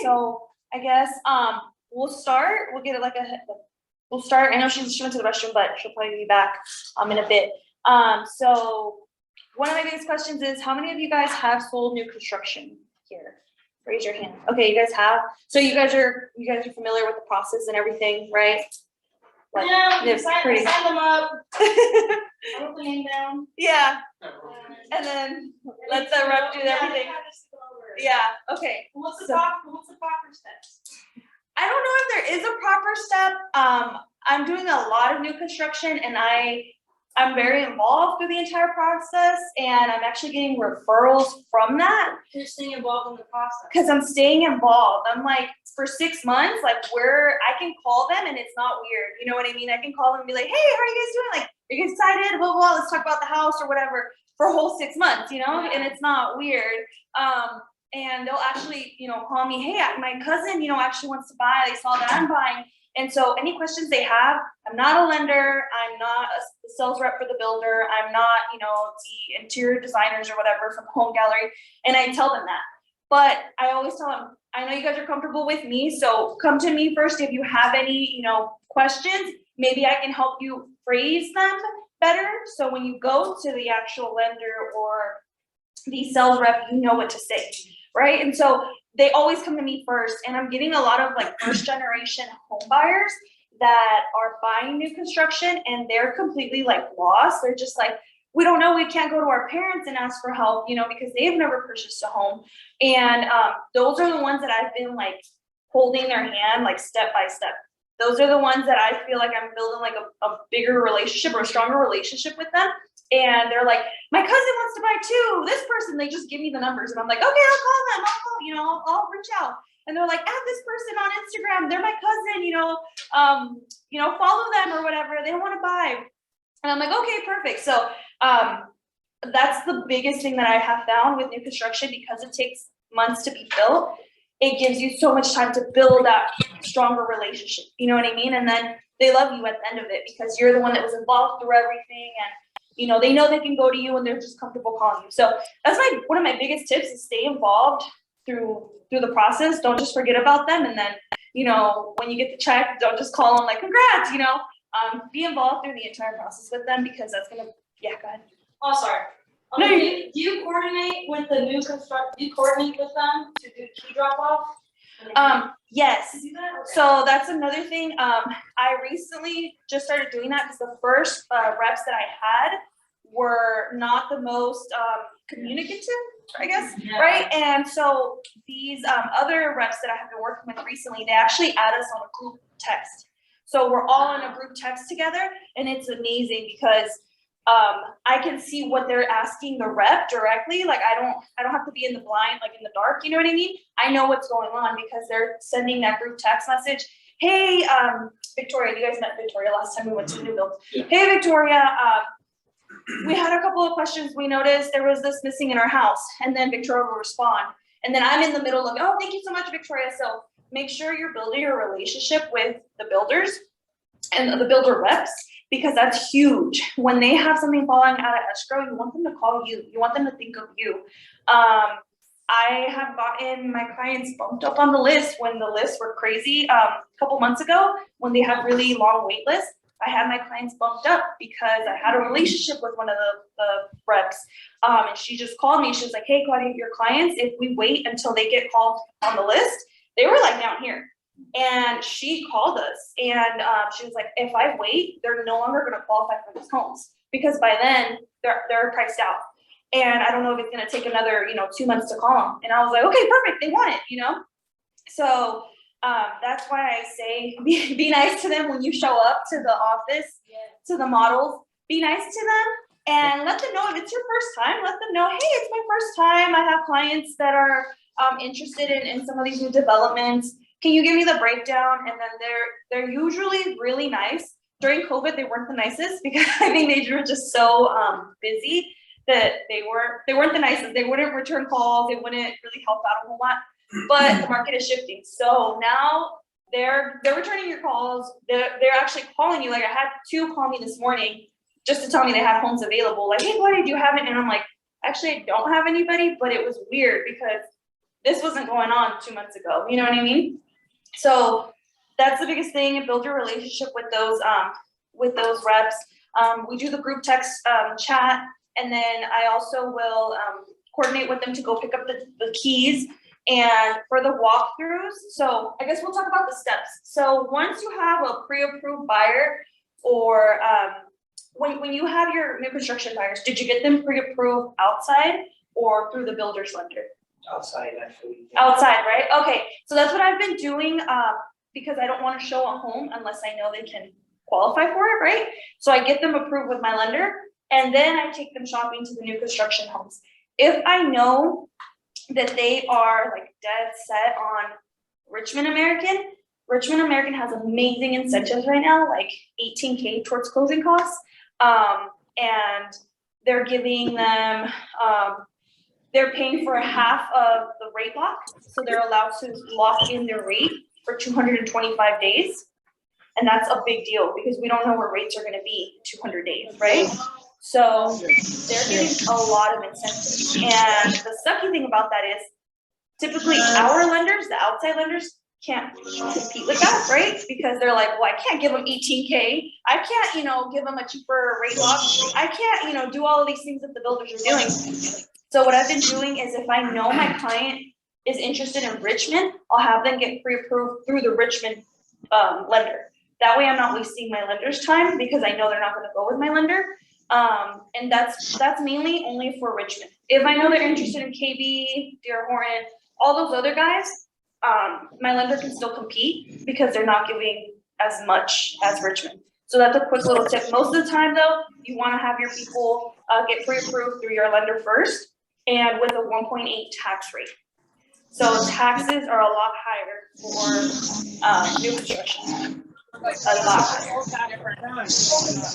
So I guess we'll start. We'll get it we'll start. I know she went to the restroom, but she'll probably be back in a bit. So one of my biggest questions is, how many of you guys have sold new construction here? Raise your hand. Okay, you guys have. So you guys are familiar with the process and everything, right? Like, yeah, sign them up. I wrote the name down. Yeah. And then let the rep do everything. Yeah. Okay. What's the proper steps? I don't know if there is a proper step. I'm doing a lot of new construction, and I'm very involved through the entire process, and I'm actually getting referrals from that. You're staying involved in the process. Because I'm staying involved. I'm like, for 6 months, like I can call them and it's not weird. You know what I mean? I can call them and be like, hey, how are you guys doing? Like, are you excited? Blah, blah, blah. Let's talk about the house or whatever for a whole 6 months, you know? Yeah. And it's not weird. And they'll actually, call me, hey, my cousin, actually wants to buy. They saw that I'm buying. And so any questions they have, I'm not a lender. I'm not a sales rep for the builder. I'm not, the interior designers or whatever from Home Gallery. And I tell them that. But I always tell them, I know you guys are comfortable with me, so come to me first. If you have any, questions, maybe I can help you phrase them better. So when you go to the actual lender or the sales rep, you know what to say, right? And so they always come to me first, and I'm getting a lot of like first generation home buyers that are buying new construction, and they're completely like lost. They're just like, we don't know, we can't go to our parents and ask for help, because they've never purchased a home. And those are the ones that I've been like holding their hand, like step by step. Those are the ones that I feel like I'm building like a bigger relationship or a stronger relationship with them. And they're like, my cousin wants to buy too. This person, they just give me the numbers, and I'm like, okay, I'll call them. I'll reach out. And they're like, add this person on Instagram. They're my cousin. Follow them or whatever. They want to buy. And I'm like, okay, perfect. So that's the biggest thing that I have found with new construction, because it takes months to be built. It gives you so much time to build that stronger relationship. You know what I mean? And then they love you at the end of it, because you're the one that was involved through everything. And, they know they can go to you and they're just comfortable calling you. So that's one of my biggest tips, is stay involved through the process. Don't just forget about them. And then, when you get the check, don't just call them like, congrats, be involved through the entire process with them, because that's going to, yeah, go ahead. Oh, sorry. No, do you coordinate with the new construct? Do you coordinate with them to do key drop off? Yes. So that's another thing. I recently just started doing that, because the first reps that I had were not the most communicative, I guess, yeah. Right? And so these other reps that I have been working with recently, they actually add us on a group text. So we're all in a group text together, and it's amazing because I can see what they're asking the rep directly. Like I don't have to be in the blind, like in the dark, you know what I mean? I know what's going on because they're sending that group text message. Hey, Victoria, you guys met Victoria last time we went to the new build. Yeah. Hey, Victoria, we had a couple of questions. We noticed there was this missing in our house, and then Victoria will respond. And then I'm in the middle of, oh, thank you so much, Victoria. So make sure you're building a relationship with the builders and the builder reps, because that's huge. When they have something falling out of escrow, you want them to call you. You want them to think of you. I have gotten my clients bumped up on the list when the lists were crazy. A couple months ago, when they had really long wait lists, I had my clients bumped up because I had a relationship with one of the reps. And she just called me. She was like, hey, Claudia, your clients, if we wait until they get called on the list, they were like down here. And she called us, and she was like, if I wait, they're no longer going to qualify for these homes, because by then they're priced out. And I don't know if it's going to take another, 2 months to call them. And I was like, okay, perfect. They want it, So that's why I say be nice to them when you show up to the office, to the models. Be nice to them and let them know if it's your first time. Let them know, hey, it's my first time. I have clients that are interested in some of these new developments. Can you give me the breakdown? And then they're usually really nice. During COVID, they weren't the nicest, because I think they were just so busy that they weren't the nicest. They wouldn't return calls. They wouldn't really help out a whole lot. But the market is shifting. So now they're returning your calls. They're actually calling you. Like I had 2 call me this morning just to tell me they had homes available. Like, hey, Claudia, do you have it? And I'm like, actually, I don't have anybody. But it was weird because this wasn't going on 2 months ago, you know what I mean? So that's the biggest thing, and build your relationship with those reps. We do the group text chat, and then I also will coordinate with them to go pick up the keys. And for the walkthroughs, so I guess we'll talk about the steps. So once you have a pre-approved buyer, or when you have your new construction buyers, did you get them pre-approved outside or through the builder's lender? Outside, actually. Outside, right? Okay, so that's what I've been doing, because I don't wanna show a home unless I know they can qualify for it, right? So I get them approved with my lender, and then I take them shopping to the new construction homes. If I know that they are like dead set on Richmond American has amazing incentives right now, like 18K towards closing costs. And they're giving them, they're paying for a half of the rate lock. So they're allowed to lock in their rate for 225 days. And that's a big deal because we don't know where rates are gonna be 200 days, right? So they're getting a lot of incentives. And the sucky thing about that is typically our lenders, the outside lenders, can't compete with that, right? Because they're like, well, I can't give them 18K. I can't, give them a cheaper rate lock. I can't, do all of these things that the builders are doing. So what I've been doing is if I know my client is interested in Richmond, I'll have them get pre-approved through the Richmond lender. That way I'm not wasting my lender's time because I know they're not gonna go with my lender. And that's mainly only for Richmond. If I know they're interested in KB, Deer Horn, all those other guys, my lender can still compete because they're not giving as much as Richmond. So that's a quick little tip. Most of the time though, you wanna have your people get pre-approved through your lender first and with a 1.8 tax rate. So taxes are a lot higher for new construction. A lot higher.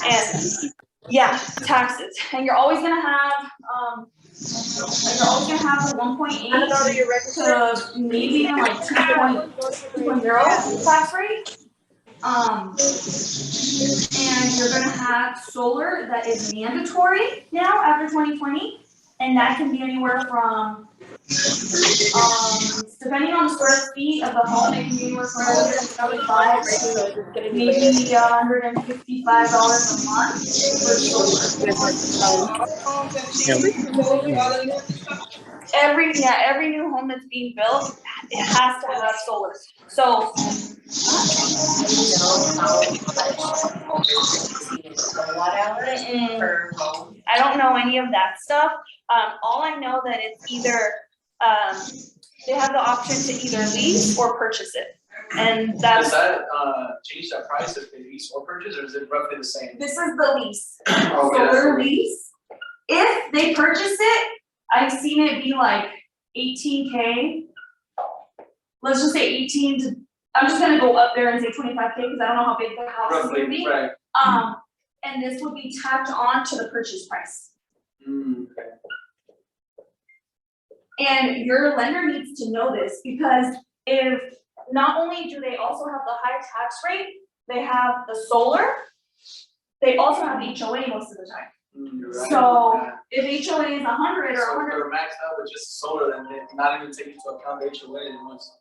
And yeah, taxes. And you're always gonna have the 1.8 to maybe even like 2.0 tax rate. And you're gonna have solar that is mandatory now after 2020, and that can be anywhere from depending on the square feet of the home, it can be anywhere from 175 to maybe $155 a month for solar. Every new home that's being built, it has to have solar. So I don't know any of that stuff. All I know that it's either they have the option to either lease or purchase it, and that's. Does that change that price if they lease or purchase, or is it roughly the same? This is the lease. Oh, okay, Solar lease. If they purchase it, I've seen it be like 18K. Let's just say 18 to. I'm just gonna go up there and say 25K because I don't know how big the house is gonna be. Right. And this would be tacked on to the purchase price. Okay. And your lender needs to know this because if not only do they also have the high tax rate, they have the solar, they also have HOA most of the time. Right. So if HOA is 100 or So 100. if they're maxed out with just solar, then they're not even taking into account the HOA,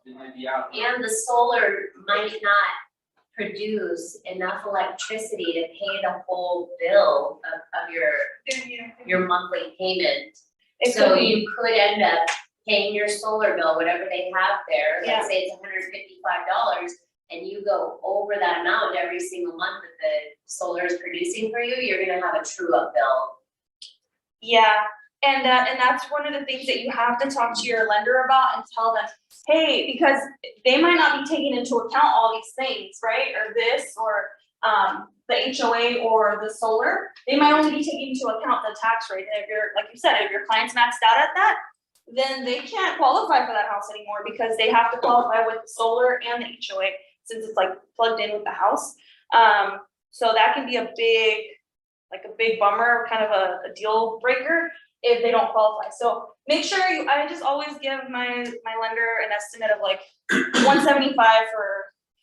they might be out. And the solar might not produce enough electricity to pay the whole bill of your monthly payment. So you could end up paying your solar bill, whatever they have there, Yeah. let's say it's $155, and you go over that amount every single month that the solar is producing for you, you're gonna have a true up bill. Yeah, and that's one of the things that you have to talk to your lender about and tell them, hey, because they might not be taking into account all these things, right? Or this, or the HOA or the solar. They might only be taking into account the tax rate. And if you're, like you said, if your client's maxed out at that, then they can't qualify for that house anymore because they have to qualify with the solar and the HOA since it's like plugged in with the house. So that can be a big bummer, kind of a deal breaker if they don't qualify. So make sure I just always give my lender an estimate of like 175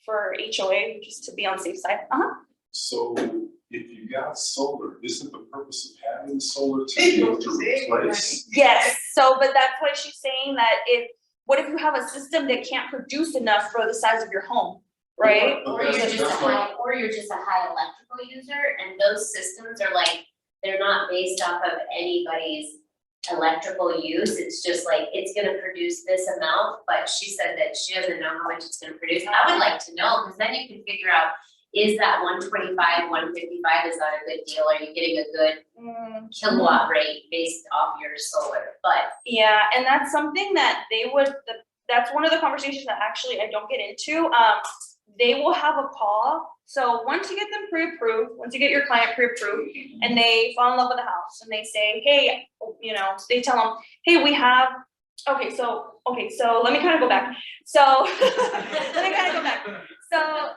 for HOA just to be on the safe side. So if you got solar, isn't the purpose of having solar to be able to replace? Yes, so but that's what she's saying, that if what if you have a system that can't produce enough for the size of your home, right? But Or you're that's- just a that's my- high, or you're just a high electrical user, and those systems are like, they're not based off of anybody's electrical use, it's just like, it's gonna produce this amount, but she said that she doesn't know how much it's gonna produce. I would like to know, because then you can figure out, is that 125, 155, is that a good deal? Are you getting a good kilowatt rate based off your solar? But Yeah, and that's something that they would, that's one of the conversations that actually I don't get into. They will have a call. So once you get them pre-approved, once you get your client pre-approved and they fall in love with the house and they say, hey, you know, they tell them, hey, we have, okay, so let me kind of go back. So, let me kind of go back. So,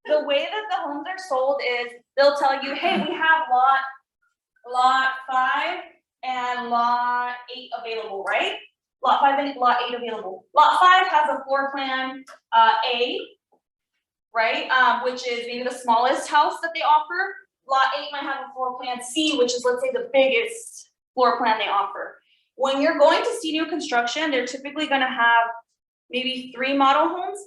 the way that the homes are sold is they'll tell you, hey, we have lot 5 and lot 8 available, right? Lot 5 and lot 8 available. Lot 5 has a floor plan, A, right? Which is maybe the smallest house that they offer. Lot 8 might have a floor plan C, which is, let's say, the biggest floor plan they offer. When you're going to see new construction, they're typically gonna have maybe 3 model homes,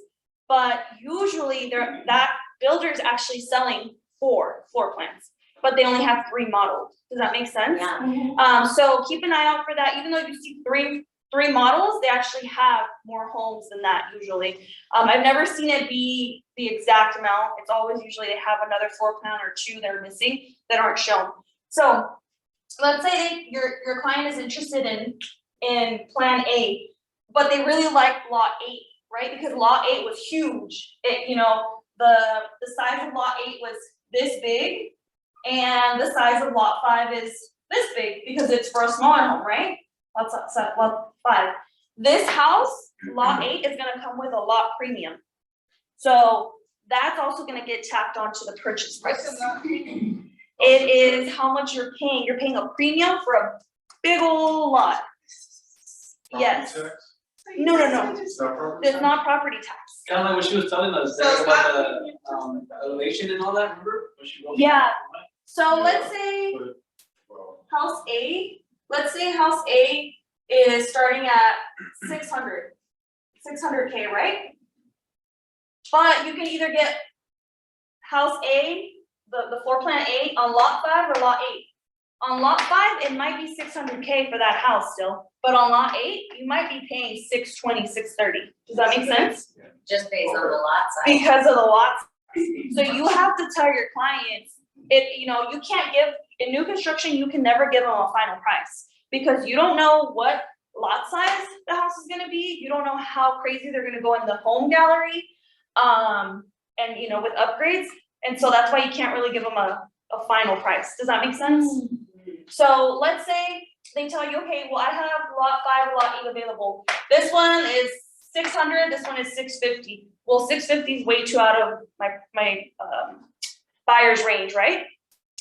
but usually that builder is actually selling 4 floor plans, but they only have 3 models. Does that make sense? yeah, So keep an eye out for that. Even though you see three models, they actually have more homes than that usually. I've never seen it be the exact amount. It's always usually they have another floor plan or 2 they're missing that aren't shown. So let's say your client is interested in plan A, but they really like lot 8, right? Because lot 8 was huge. It, you know, the size of lot 8 was this big, and the size of lot 5 is this big because it's for a smaller home, right? Lot 5. This house, lot 8, is gonna come with a lot premium. So that's also gonna get tacked onto the purchase price. It is how much you're paying. You're paying a premium for a big old lot. Yes. Property tax? No. It's not property It's tax? not property tax. Kind of like what she was telling us, there about the, elevation and all that, remember? When she goes- Yeah. So Yeah. let's say But, well, house A, let's say house A is starting at 600K, right? But you can either get house A, the floor plan A on lot 5 or lot 8. On lot 5, it might be 600K for that house still, but on lot 8, you might be paying 620, 630. Does that make sense? just based on the lot size. Because of the lots. So you have to tell your clients, you can't give, in new construction, you can never give them a final price. Because you don't know what lot size the house is gonna be, you don't know how crazy they're gonna go in the home gallery, and with upgrades. And so that's why you can't really give them a final price. Does that make sense? So let's say they tell you, okay, well, I have lot 5 or lot 8 available. This one is 600, this one is 650. Well, 650 is way too out of my buyer's range, right?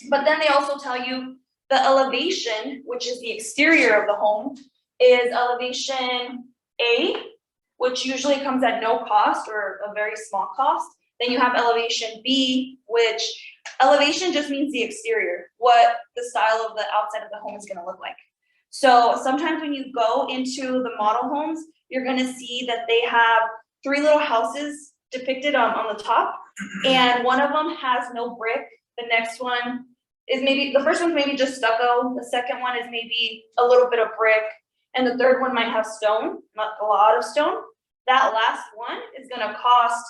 But then they also tell you the elevation, which is the exterior of the home, is elevation A, which usually comes at no cost or a very small cost. Then you have elevation B, which elevation just means the exterior, what the style of the outside of the home is gonna look like. So sometimes when you go into the model homes, you're gonna see that they have 3 little houses depicted on the top, and one of them has no brick. The next one is the first one's maybe just stucco, the second one is maybe a little bit of brick, and the third one might have stone, not a lot of stone. That last one is gonna cost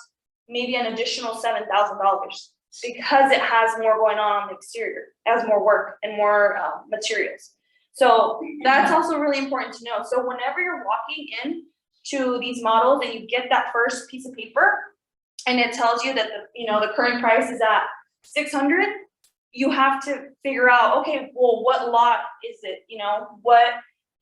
maybe an additional $7,000 because it has more going on the exterior, it has more work and more materials. So that's also really important to know. So whenever you're walking in to these models and you get that first piece of paper and it tells you that the current price is at 600, you have to figure out, okay, well, what lot is it? What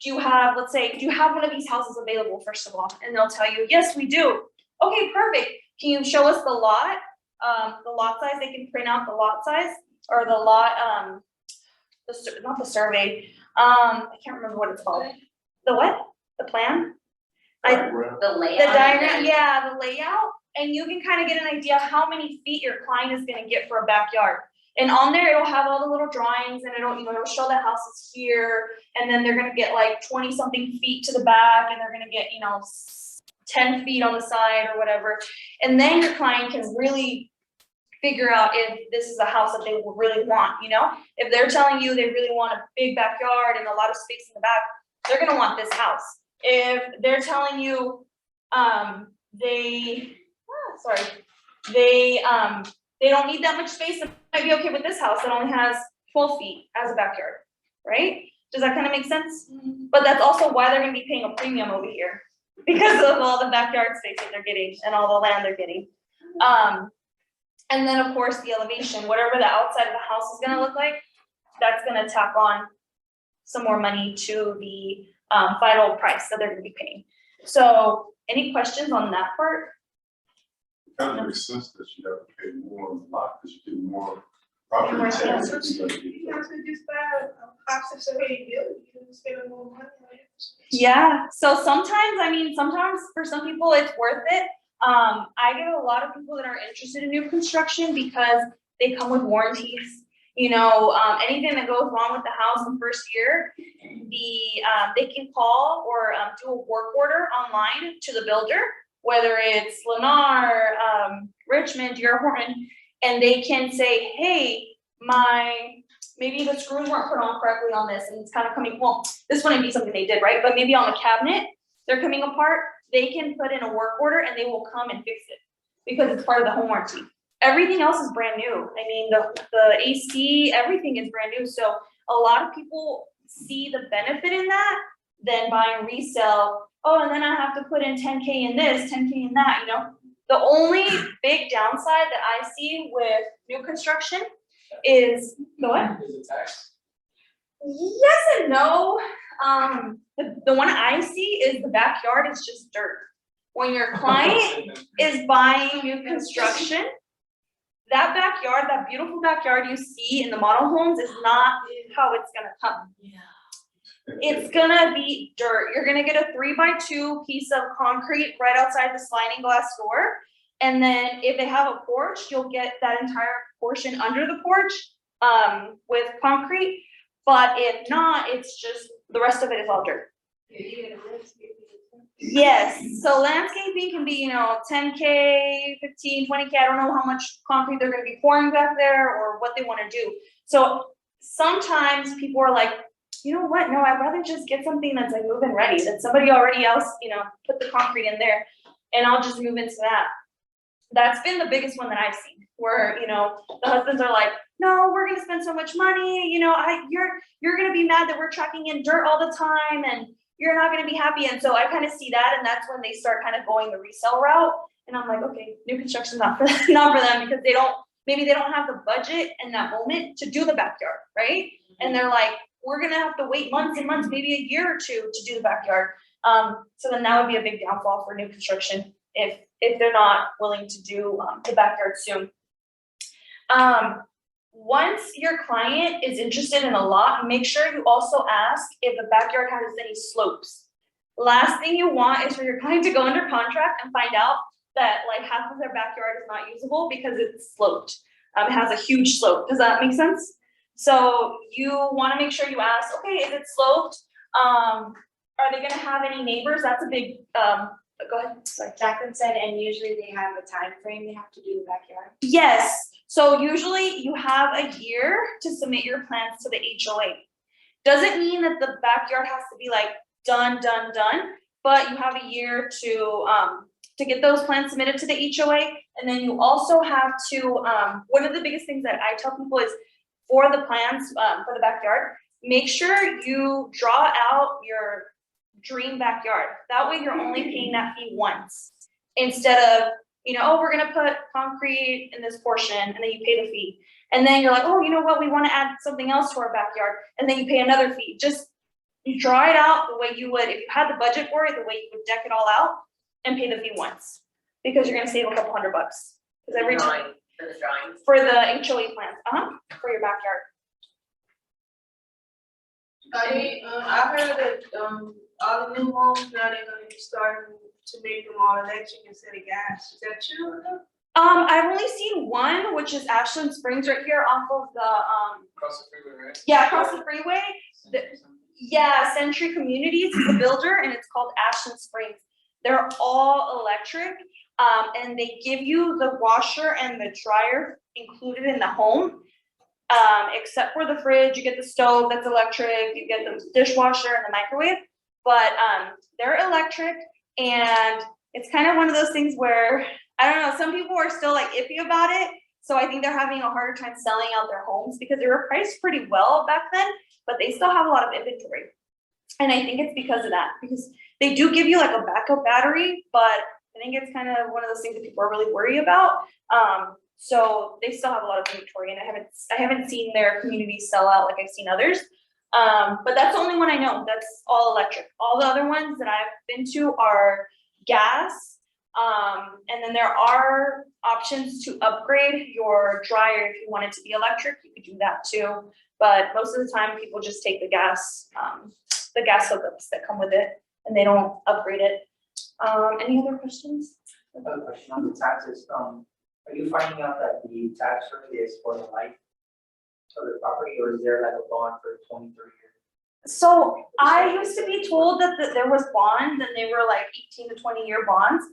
do you have? Let's say, do you have one of these houses available, first of all? And they'll tell you, yes, we do. Okay, perfect. Can you show us the lot size? They can print out the lot size or the lot, not the survey. I can't remember what it's called. The what? The plan? background. The The layout. diagram, yeah, the layout, and you can kind of get an idea how many feet your client is gonna get for a backyard. And on there, it'll have all the little drawings and it'll show the houses here. And then they're gonna get like 20 something feet to the back and they're gonna get, 10 feet on the side or whatever. And then your client can really figure out if this is a house that they will really want, If they're telling you they really want a big backyard and a lot of space in the back, they're gonna want this house. If they're telling you, they don't need that much space, they might be okay with this house that only has 12 feet as a backyard, right? Does that kind of make sense? But that's also why they're gonna be paying a premium over here, because of all the backyard space that they're getting and all the land they're getting. And then of course the elevation, whatever the outside of the house is gonna look like, that's gonna tack on some more money to the final price that they're gonna be paying. So any questions on that part? It kind of makes sense that you have to pay more on the lot because you get more property More taxes. You have to just buy a house that's already built, you can spend more money on it. Yeah, so sometimes for some people it's worth it. I get a lot of people that are interested in new construction because they come with warranties. Anything that goes wrong with the house the first year, they can call or do a work order online to the builder, whether it's Lennar, Richmond, Dearborn, and they can say, hey, maybe the screws weren't put on correctly on this, and it's kind of coming, well, this wouldn't be something they did, right? But maybe on the cabinet, they're coming apart, they can put in a work order and they will come and fix it because it's part of the home warranty. Everything else is brand new. The AC, everything is brand new. So a lot of people see the benefit in that than buying resale. Oh, and then I have to put in 10K in this, 10K in that, The only big downside that I see with new construction is, go ahead. Is it taxed? Yes and no. The one I see is the backyard is just dirt. When your client is buying new construction, that backyard, that beautiful backyard you see in the model homes is not how it's gonna come. It's gonna be dirt. You're gonna get a 3x2 piece of concrete right outside the sliding glass door. And then if they have a porch, you'll get that entire portion under the porch with concrete. But if not, it's just, the rest of it is all dirt. Yes, so landscaping can be, 10K, 15, 20K, I don't know how much concrete they're gonna be pouring back there or what they wanna do. So sometimes people are like, you know what, no, I'd rather just get something that's like move-in ready, that somebody already else, put the concrete in there, and I'll just move into that. That's been the biggest one that I've seen, where, the husbands are like, no, we're gonna spend so much money, you're gonna be mad that we're tracking in dirt all the time, and you're not gonna be happy. And so I kind of see that, and that's when they start kind of going the resale route. And I'm like, okay, new construction's not for them because maybe they don't have the budget in that moment to do the backyard, right? And they're like, we're gonna have to wait months and months, maybe a year or two to do the backyard. So then that would be a big downfall for new construction if they're not willing to do the backyard soon. Once your client is interested in a lot, make sure you also ask if the backyard has any slopes. Last thing you want is for your client to go under contract and find out that like half of their backyard is not usable because it's sloped. It has a huge slope. Does that make sense? So you want to make sure you ask, okay, is it sloped? Are they going to have any neighbors? That's a big, go ahead. Sorry. Jacqueline said, and usually they have a time frame they have to do the backyard. Yes. So usually you have a year to submit your plans to the HOA. Doesn't mean that the backyard has to be like done, but you have a year to get those plans submitted to the HOA. And then you also have to, one of the biggest things that I tell people is for the plans for the backyard, make sure you draw out your dream backyard. That way you're only paying that fee once instead of, we're gonna put concrete in this portion and then you pay the fee. And then you're like, oh, you know what, we wanna add something else to our backyard, and then you pay another fee. Just you draw it out the way you would, if you had the budget for it, the way you would deck it all out and pay the fee once. Because you're gonna save a couple $100. Because every time. For the drawings. For the HOA plans, for your backyard. I heard that, all the new homes now they're gonna be starting to make them all electric instead of gas. Is that true or no? I've only seen one, which is Ashland Springs right here off of the, Across the freeway, right? yeah, across the freeway. Yeah, Century Communities is the builder and it's called Ashland Springs. They're all electric, and they give you the washer and the dryer included in the home. Except for the fridge, you get the stove that's electric, you get the dishwasher and the microwave, but, they're electric and it's kind of one of those things where, I don't know, some people are still like iffy about it. So I think they're having a harder time selling out their homes because they were priced pretty well back then, but they still have a lot of inventory. And I think it's because of that, because they do give you like a backup battery, but I think it's kind of one of those things that people are really worried about. So they still have a lot of inventory and I haven't seen their communities sell out like I've seen others. But that's the only one I know, that's all electric. All the other ones that I've been to are gas. And then there are options to upgrade your dryer if you want it to be electric, you could do that too. But most of the time, people just take the gas hookups that come with it, and they don't upgrade it. Any other questions? Another question on the taxes, are you finding out that the tax rate is for the life of the property, or is there like a bond for 20, 30 years? So I used to be told that there was bonds and they were like 18 to 20-year bonds.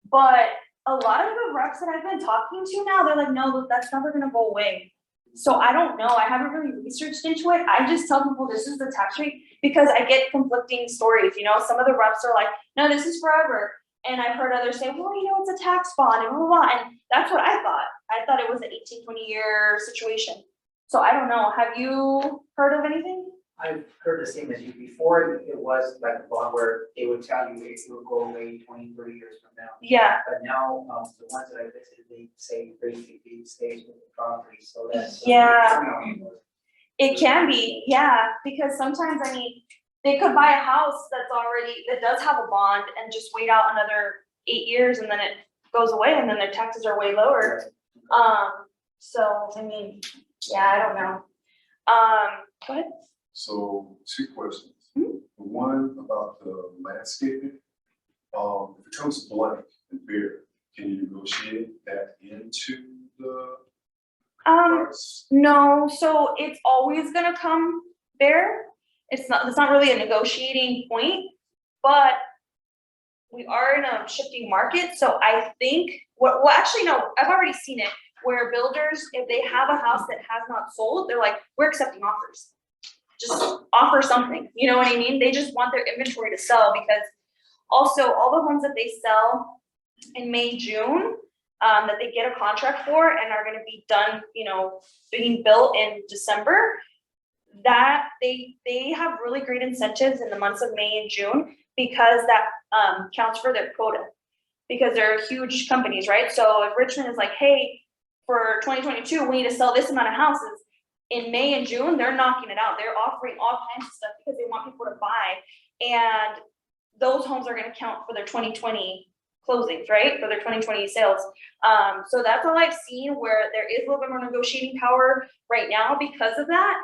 But a lot of the reps that I've been talking to now, they're like, no, that's never gonna go away. So I don't know, I haven't really researched into it. I just tell people this is the tax rate because I get conflicting stories, you know, some of the reps are like, no, this is forever. And I've heard others say, well, you know, it's a tax bond and blah, blah, blah. And that's what I thought. I thought it was an 18, 20-year situation. So I don't know, have you heard of anything? I've heard the same as you before, it was like a bond where they would tell you it will go away 20, 30 years from now. Yeah, But now, the ones that I visited, they say basically it stays with the property, so that's. Yeah. it can be, yeah, because sometimes, I mean, they could buy a house that does have a bond and just wait out another 8 years and then it goes away and then their taxes are way lower. So, I mean, yeah, I don't know. Go ahead. So 2 questions. Mhm. The one about the landscaping, if it comes blank and bare, can you negotiate that into the price? No, so it's always gonna come bare. It's not really a negotiating point, but we are in a shifting market, so I think, well, actually, no, I've already seen it, where builders, if they have a house that has not sold, they're like, we're accepting offers. Just offer something, you know what I mean? They just want their inventory to sell, because also all the homes that they sell in May, June, that they get a contract for and are gonna be done, you know, being built in December, that they have really great incentives in the months of May and June, because that counts for their quota, because they're huge companies, right? So if Richmond is like, hey, for 2022, we need to sell this amount of houses, in May and June, they're knocking it out. They're offering all kinds of stuff because they want people to buy. And those homes are gonna count for their 2020 closings, right? For their 2020 sales. So that's all I've seen, where there is a little bit more negotiating power right now because of that.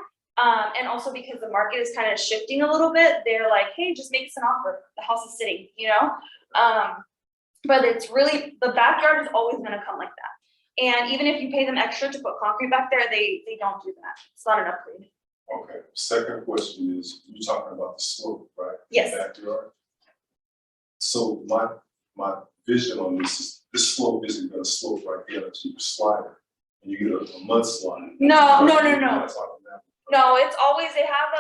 And also because the market is kind of shifting a little bit. They're like, hey, just make us an offer. The house is sitting, you know? But it's really, the backyard is always gonna come like that. And even if you pay them extra to put concrete back there, they don't do that. It's not an upgrade. Okay, second question is, you're talking about the slope, right? Yes. Backyard. So my vision on this slope isn't gonna slope right there to your slider, and you get a mudslide. No. You're not talking that. No, it's always, they have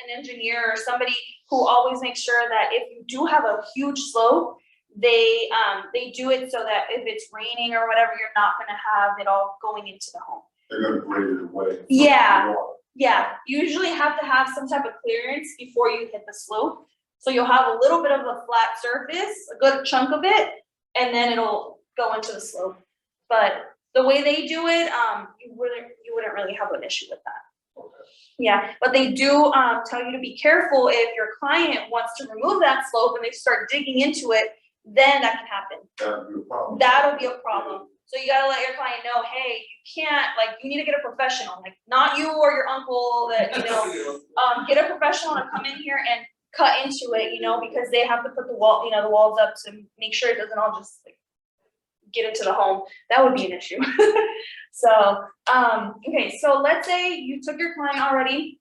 an engineer or somebody who always makes sure that if you do have a huge slope, they do it so that if it's raining or whatever, you're not gonna have it all going into the home. They're gonna grade it away. from Yeah. the water. Yeah, you usually have to have some type of clearance before you hit the slope. So you'll have a little bit of a flat surface, a good chunk of it, and then it'll go into the slope. But the way they do it, you wouldn't really have an issue with that. Okay. Yeah, but they do tell you to be careful if your client wants to remove that slope and they start digging into it, then that can happen. That'd be a problem. That'll be a problem. So you gotta let your client know, hey, you can't, like, you need to get a professional, like, not you or your uncle that, you know, get a professional to come in here and cut into it, you know, because they have to put the wall, you know, the walls up to make sure it doesn't all just like get into the home, that would be an issue. So, okay, so let's say you took your client already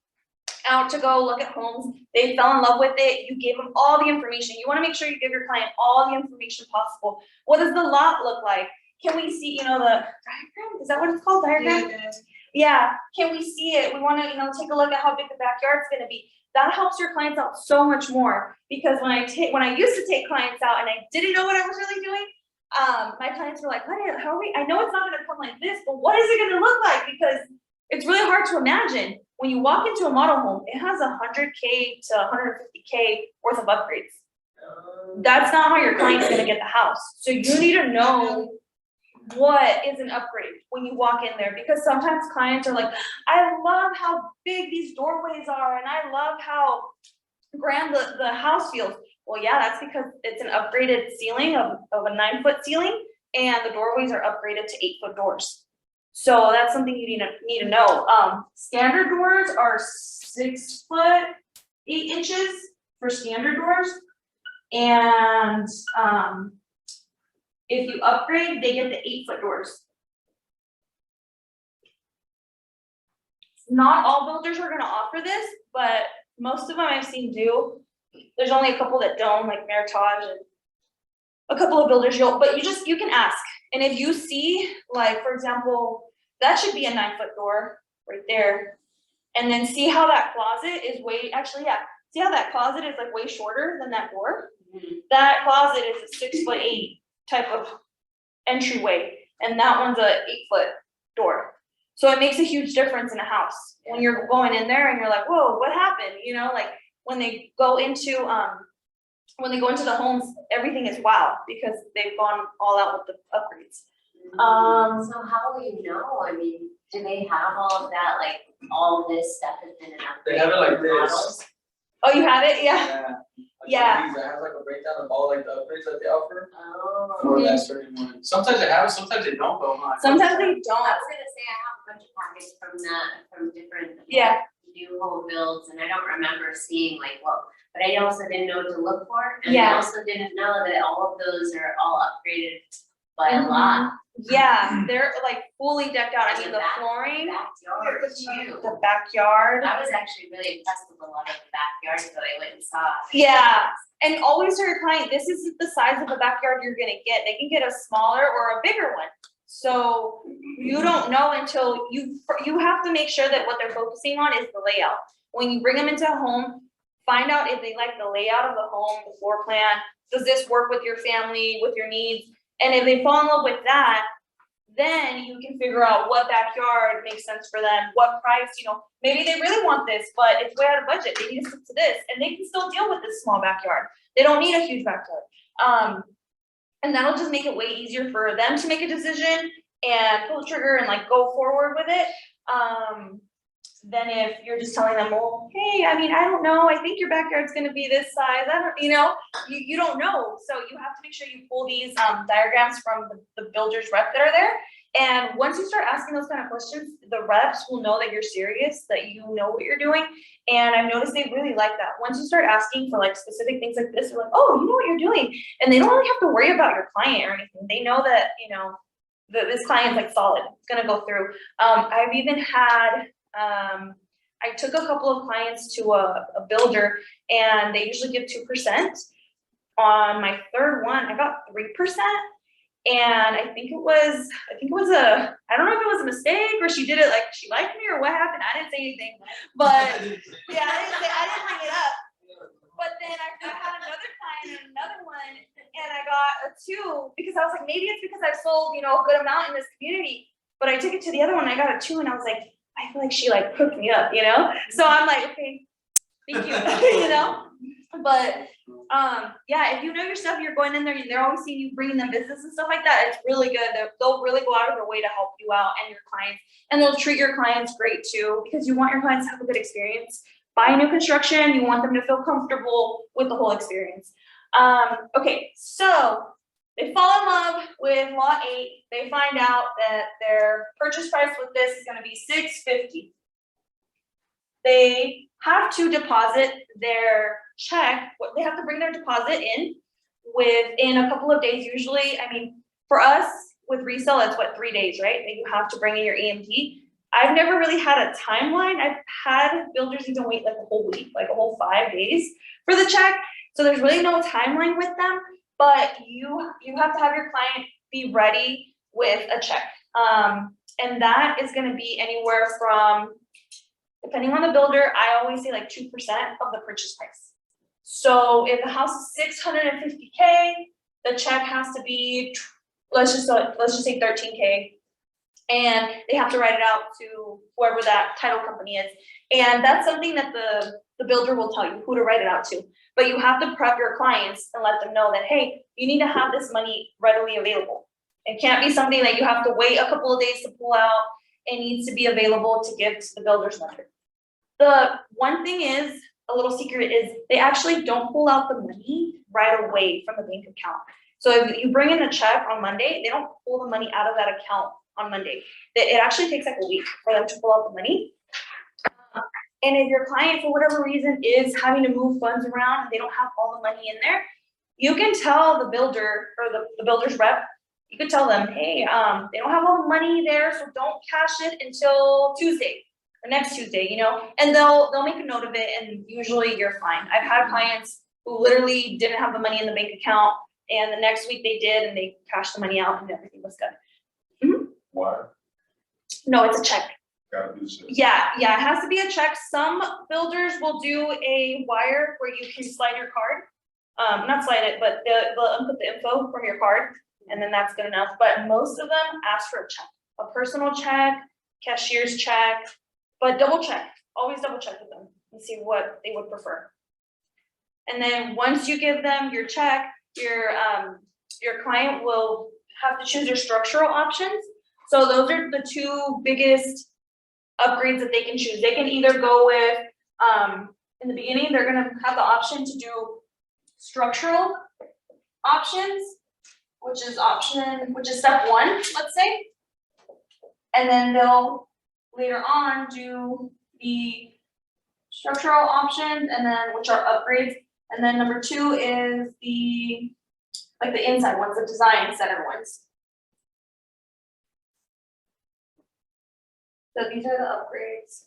out to go look at homes, they fell in love with it, you gave them all the information. You wanna make sure you give your client all the information possible. What does the lot look like? Can we see, the diagram? Is that what it's called, diagram? Yeah, can we see it? We wanna, take a look at how big the backyard's gonna be. That helps your clients out so much more, because when I used to take clients out and I didn't know what I was really doing, my clients were like, how are we, I know it's not gonna come like this, but what is it gonna look like? Because it's really hard to imagine. When you walk into a model home, it has $100K to $150K worth of upgrades. That's not how your client's gonna get the house. So you need to know what is an upgrade when you walk in there, because sometimes clients are like, I love how big these doorways are and I love how grand the house feels. Well, yeah, that's because it's an upgraded ceiling of a 9-foot ceiling, and the doorways are upgraded to 8-foot doors. So that's something you need to know. Standard doors are 6 foot 8 inches for standard doors, and if you upgrade, they get the 8-foot doors. Not all builders are gonna offer this, but most of them I've seen do. There's only a couple that don't, like Meritage and a couple of builders but you can ask. And if you see, like, for example, that should be a 9-foot door right there. And then see how that closet is see how that closet is like way shorter than that door? That closet is a 6'8" type of entryway, and that one's a 8-foot door. So it makes a huge difference in a house when you're going in there and you're like, whoa, what happened? Like when they go into the homes, everything is wow, because they've gone all out with the upgrades. So how will you know? I mean, do they have all of that, like, all this stuff has been an upgrade? They have it like this. models? Oh, you have it? Yeah. Like Yeah. these, I have like a breakdown of all like the upgrades that they offer Oh. for that certain one. Sometimes they have, sometimes they don't, though. Sometimes they I don't. was gonna say, I have a bunch of packets from different. Yeah. New home builds, and I don't remember seeing like but I also didn't know what to look for. And Yeah. I also didn't know that all of those are all upgraded by a lot. Yeah, they're like fully decked out. I mean, And the back- flooring, Backyard too. the backyard. I was actually really impressed with a lot of the backyards that I went and saw. Yeah, and always tell your client, this isn't the size of the backyard you're gonna get. They can get a smaller or a bigger one. So you don't know until you have to make sure that what they're focusing on is the layout. When you bring them into a home, find out if they like the layout of the home, the floor plan. Does this work with your family, with your needs? And if they fall in love with that, then you can figure out what backyard makes sense for them, what price, maybe they really want this, but it's way out of budget. They need to stick to this, and they can still deal with this small backyard. They don't need a huge backyard. And that'll just make it way easier for them to make a decision and pull the trigger and like go forward with it. Than if you're just telling them, well, hey, I mean, I don't know, I think your backyard's gonna be this size, I don't, you don't know. So you have to make sure you pull these diagrams from the builder's rep that are there. And once you start asking those kind of questions, the reps will know that you're serious, that you know what you're doing. And I've noticed they really like that. Once you start asking for like specific things like this, they're like, oh, you know what you're doing. And they don't really have to worry about your client or anything. They know that, that this client's like solid, it's gonna go through. I've even had, I took a couple of clients to a builder, and they usually give 2%. On my third one, I got 3%. And I think it was I don't know if it was a mistake or she did it like she liked me or what happened. I didn't say anything, but yeah, I didn't bring it up. But then I had another client and another one, and I got a 2 because I was like, maybe it's because I sold, a good amount in this community. But I took it to the other one, and I got a 2, and I was like, I feel like she like hooked me up, So I'm like, okay, thank you, But yeah, if you know your stuff, you're going in there, and they're always seeing you bringing them business and stuff like that. It's really good. They'll really go out of their way to help you out and your clients, and they'll treat your clients great too, because you want your clients to have a good experience. Buy new construction, you want them to feel comfortable with the whole experience. Okay, so they fall in love with lot 8. They find out that their purchase price with this is going to be $650. They have to deposit their check. They have to bring their deposit in within a couple of days. Usually, I mean, For us, with resale, it's what, 3 days, right? That you have to bring in your EMD. I've never really had a timeline. I've had builders even wait like a whole week, like a whole 5 days for the check. So there's really no timeline with them, but you have to have your client be ready with a check. And that is gonna be anywhere from, depending on the builder, I always say like 2% of the purchase price. So if the house is $650K, the check has to be, let's just say 13K. And they have to write it out to whoever that title company is. And that's something that the builder will tell you who to write it out to. But you have to prep your clients and let them know that, hey, you need to have this money readily available. It can't be something that you have to wait a couple of days to pull out. It needs to be available to give to the builder's lender. The one thing is, a little secret is, they actually don't pull out the money right away from the bank account. So if you bring in a check on Monday, they don't pull the money out of that account on Monday. It actually takes like a week for them to pull out the money. And if your client, for whatever reason, is having to move funds around and they don't have all the money in there, you can tell the builder or the builder's rep, you could tell them, hey, they don't have all the money there, so don't cash it until Tuesday or next Tuesday, you know, and they'll make a note of it, and usually you're fine. I've had clients who literally didn't have the money in the bank account, and the next week they did, and they cashed the money out and everything was good. Why? No, it's a check. Gotta be check. Yeah, it has to be a check. Some builders will do a wire where you can slide your card. Not slide it, but they'll input the info from your card, and then that's good enough. But most of them ask for a check, a personal check, cashier's check, but double check. Always double check with them and see what they would prefer. And then once you give them your check, your client will have to choose their structural options. So those are the two biggest upgrades that they can choose. They can either go with, in the beginning, they're gonna have the option to do structural options, which is step 1, let's say. And then they'll later on do the structural options, and then which are upgrades. And then number 2 is the inside ones, the design center ones. So these are the upgrades.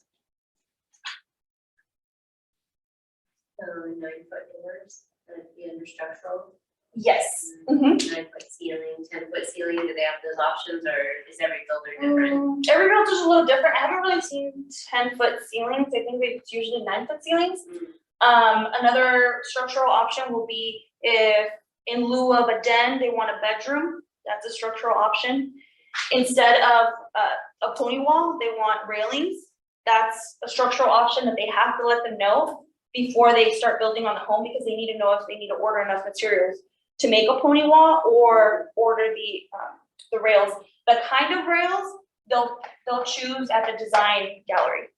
9-foot doors, that'd be under structural. Yes. Mm-hmm. 9-foot ceiling, 10-foot ceiling, do they have those options, or is every builder different? Every builder's a little different. I haven't really seen 10-foot ceilings. I think it's usually 9-foot ceilings. Another structural option will be if in lieu of a den, they want a bedroom. That's a structural option. Instead of a pony wall, they want railings. That's a structural option that they have to let them know before they start building on the home, because they need to know if they need to order enough materials to make a pony wall or order the rails. The kind of rails they'll choose at the design gallery.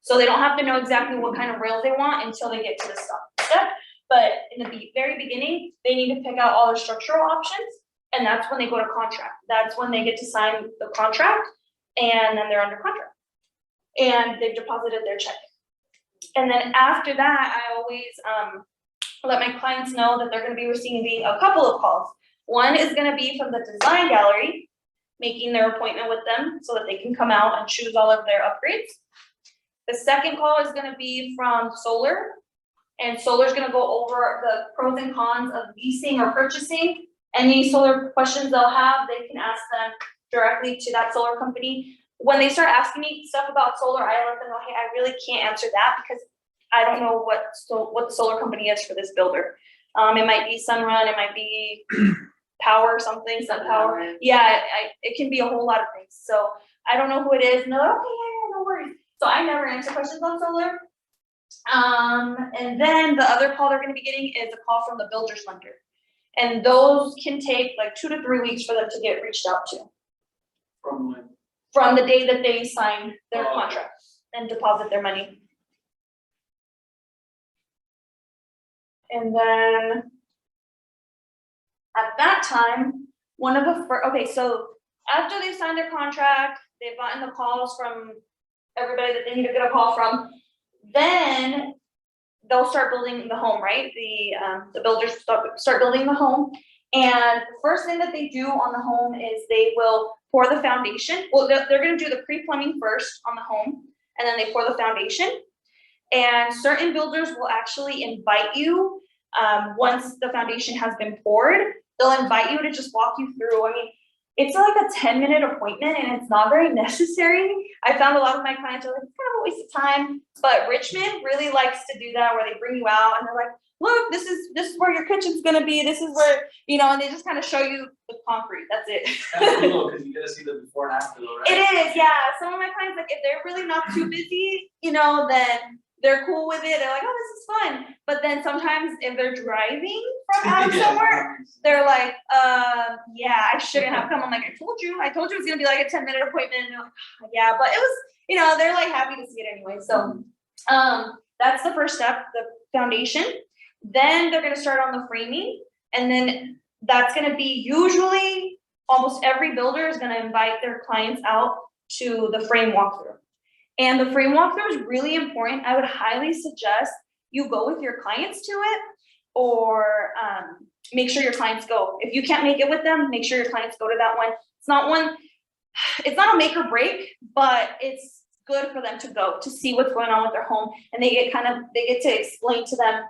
So they don't have to know exactly what kind of rails they want until they get to the step. But in the very beginning, they need to pick out all the structural options, and that's when they go to contract. That's when they get to sign the contract, and then they're under contract. And they've deposited their check. And then after that, I always let my clients know that they're gonna be receiving a couple of calls. One is gonna be from the design gallery, making their appointment with them so that they can come out and choose all of their upgrades. The second call is gonna be from solar, and solar is gonna go over the pros and cons of leasing or purchasing. Any solar questions they'll have, they can ask them directly to that solar company. When they start asking me stuff about solar, I let them know, hey, I really can't answer that because I don't know what the solar company is for this builder. It might be Sunrun, it might be Power something, SunPower. Yeah, it can be a whole lot of things. So I don't know who it is. No, okay, yeah, no worries. So I never answer questions on solar. And then the other call they're gonna be getting is a call from the builder's lender. And those can take like 2 to 3 weeks for them to get reached out to. From when? From the day that they sign their Oh. contract and deposit their money. And then at that time, so after they signed their contract, they've gotten the calls from everybody that they need to get a call from, then they'll start building the home, right? The builders start building the home, And the first thing that they do on the home is they will pour the foundation. Well, they're gonna do the pre-plumbing first on the home, and then they pour the foundation. And certain builders will actually invite you, once the foundation has been poured, they'll invite you to just walk you through. I mean, it's like a 10-minute appointment and it's not very necessary. I found a lot of my clients are like, it's kind of a waste of time, but Richmond really likes to do that where they bring you out and they're like, look, this is where your kitchen's gonna be, this is where, you know, and they just kind of show you the concrete, that's it. That's cool, because you get to see the before and after though, right? It is, yeah. Some of my clients, like, if they're really not too busy, you know, then they're cool with it. They're like, oh, this is fun. But then sometimes if they're driving from out of somewhere, they're like, yeah, I shouldn't have come. I'm like, I told you it was gonna be like a 10-minute appointment. And they're like, oh, yeah, but it was, you know, they're like happy to see it anyway. So, that's the first step, the foundation. Then they're gonna start on the framing, and then that's gonna be usually almost every builder is gonna invite their clients out to the frame walkthrough. And the frame walkthrough is really important. I would highly suggest you go with your clients to it, or make sure your clients go. If you can't make it with them, make sure your clients go to that one. It's not a make or break, but it's good for them to go to see what's going on with their home, and they get to explain to them,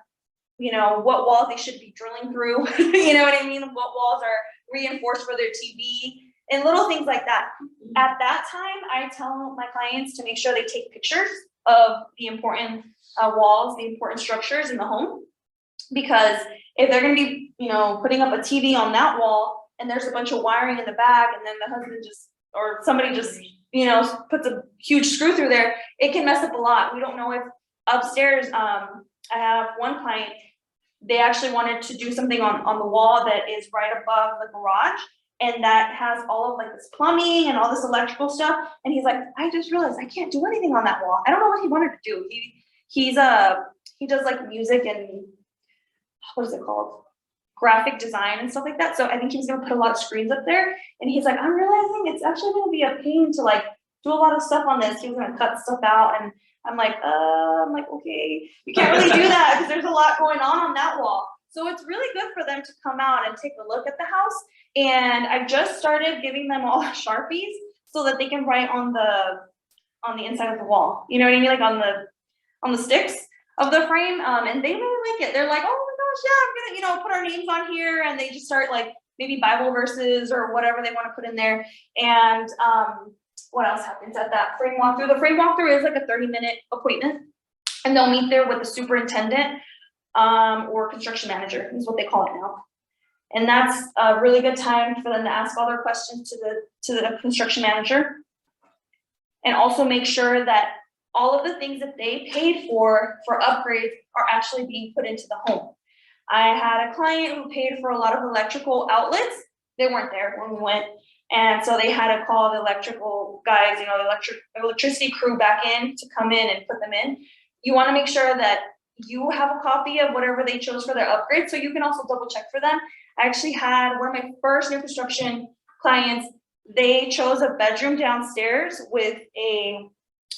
you know, what walls they should be drilling through, you know what I mean? What walls are reinforced for their TV and little things like that. At that time, I tell my clients to make sure they take pictures of the important walls, the important structures in the home, because if they're gonna be, you know, putting up a TV on that wall and there's a bunch of wiring in the back, and then the husband or somebody just, you know, puts a huge screw through there, it can mess up a lot. We don't know if upstairs, I have one client, they actually wanted to do something on the wall that is right above the garage, and that has all of like this plumbing and all this electrical stuff. And he's like, I just realized I can't do anything on that wall. I don't know what he wanted to do. He does like music and what is it called? Graphic design and stuff like that. So I think he's gonna put a lot of screens up there. And he's like, I'm realizing it's actually gonna be a pain to like do a lot of stuff on this. He was gonna cut stuff out, and I'm like, okay, you can't really do that because there's a lot going on that wall. So it's really good for them to come out and take a look at the house. And I just started giving them all Sharpies so that they can write on the inside of the wall. You know what I mean? Like on the sticks of the frame. And they really like it. They're like, oh my gosh, yeah, I'm gonna, you know, put our names on here. And they just start like maybe Bible verses or whatever they want to put in there. And what else happens at that frame walkthrough? The frame walkthrough is like a 30-minute appointment, and they'll meet there with the superintendent or construction manager is what they call it now. And that's a really good time for them to ask all their questions to the construction manager, and also make sure that all of the things that they paid for upgrades are actually being put into the home. I had a client who paid for a lot of electrical outlets. They weren't there when we went. And so they had to call the electrical guys, you know, the electricity crew back in to come in and put them in. You want to make sure that you have a copy of whatever they chose for their upgrade, so you can also double check for them. I actually had one of my first new construction clients, they chose a bedroom downstairs with it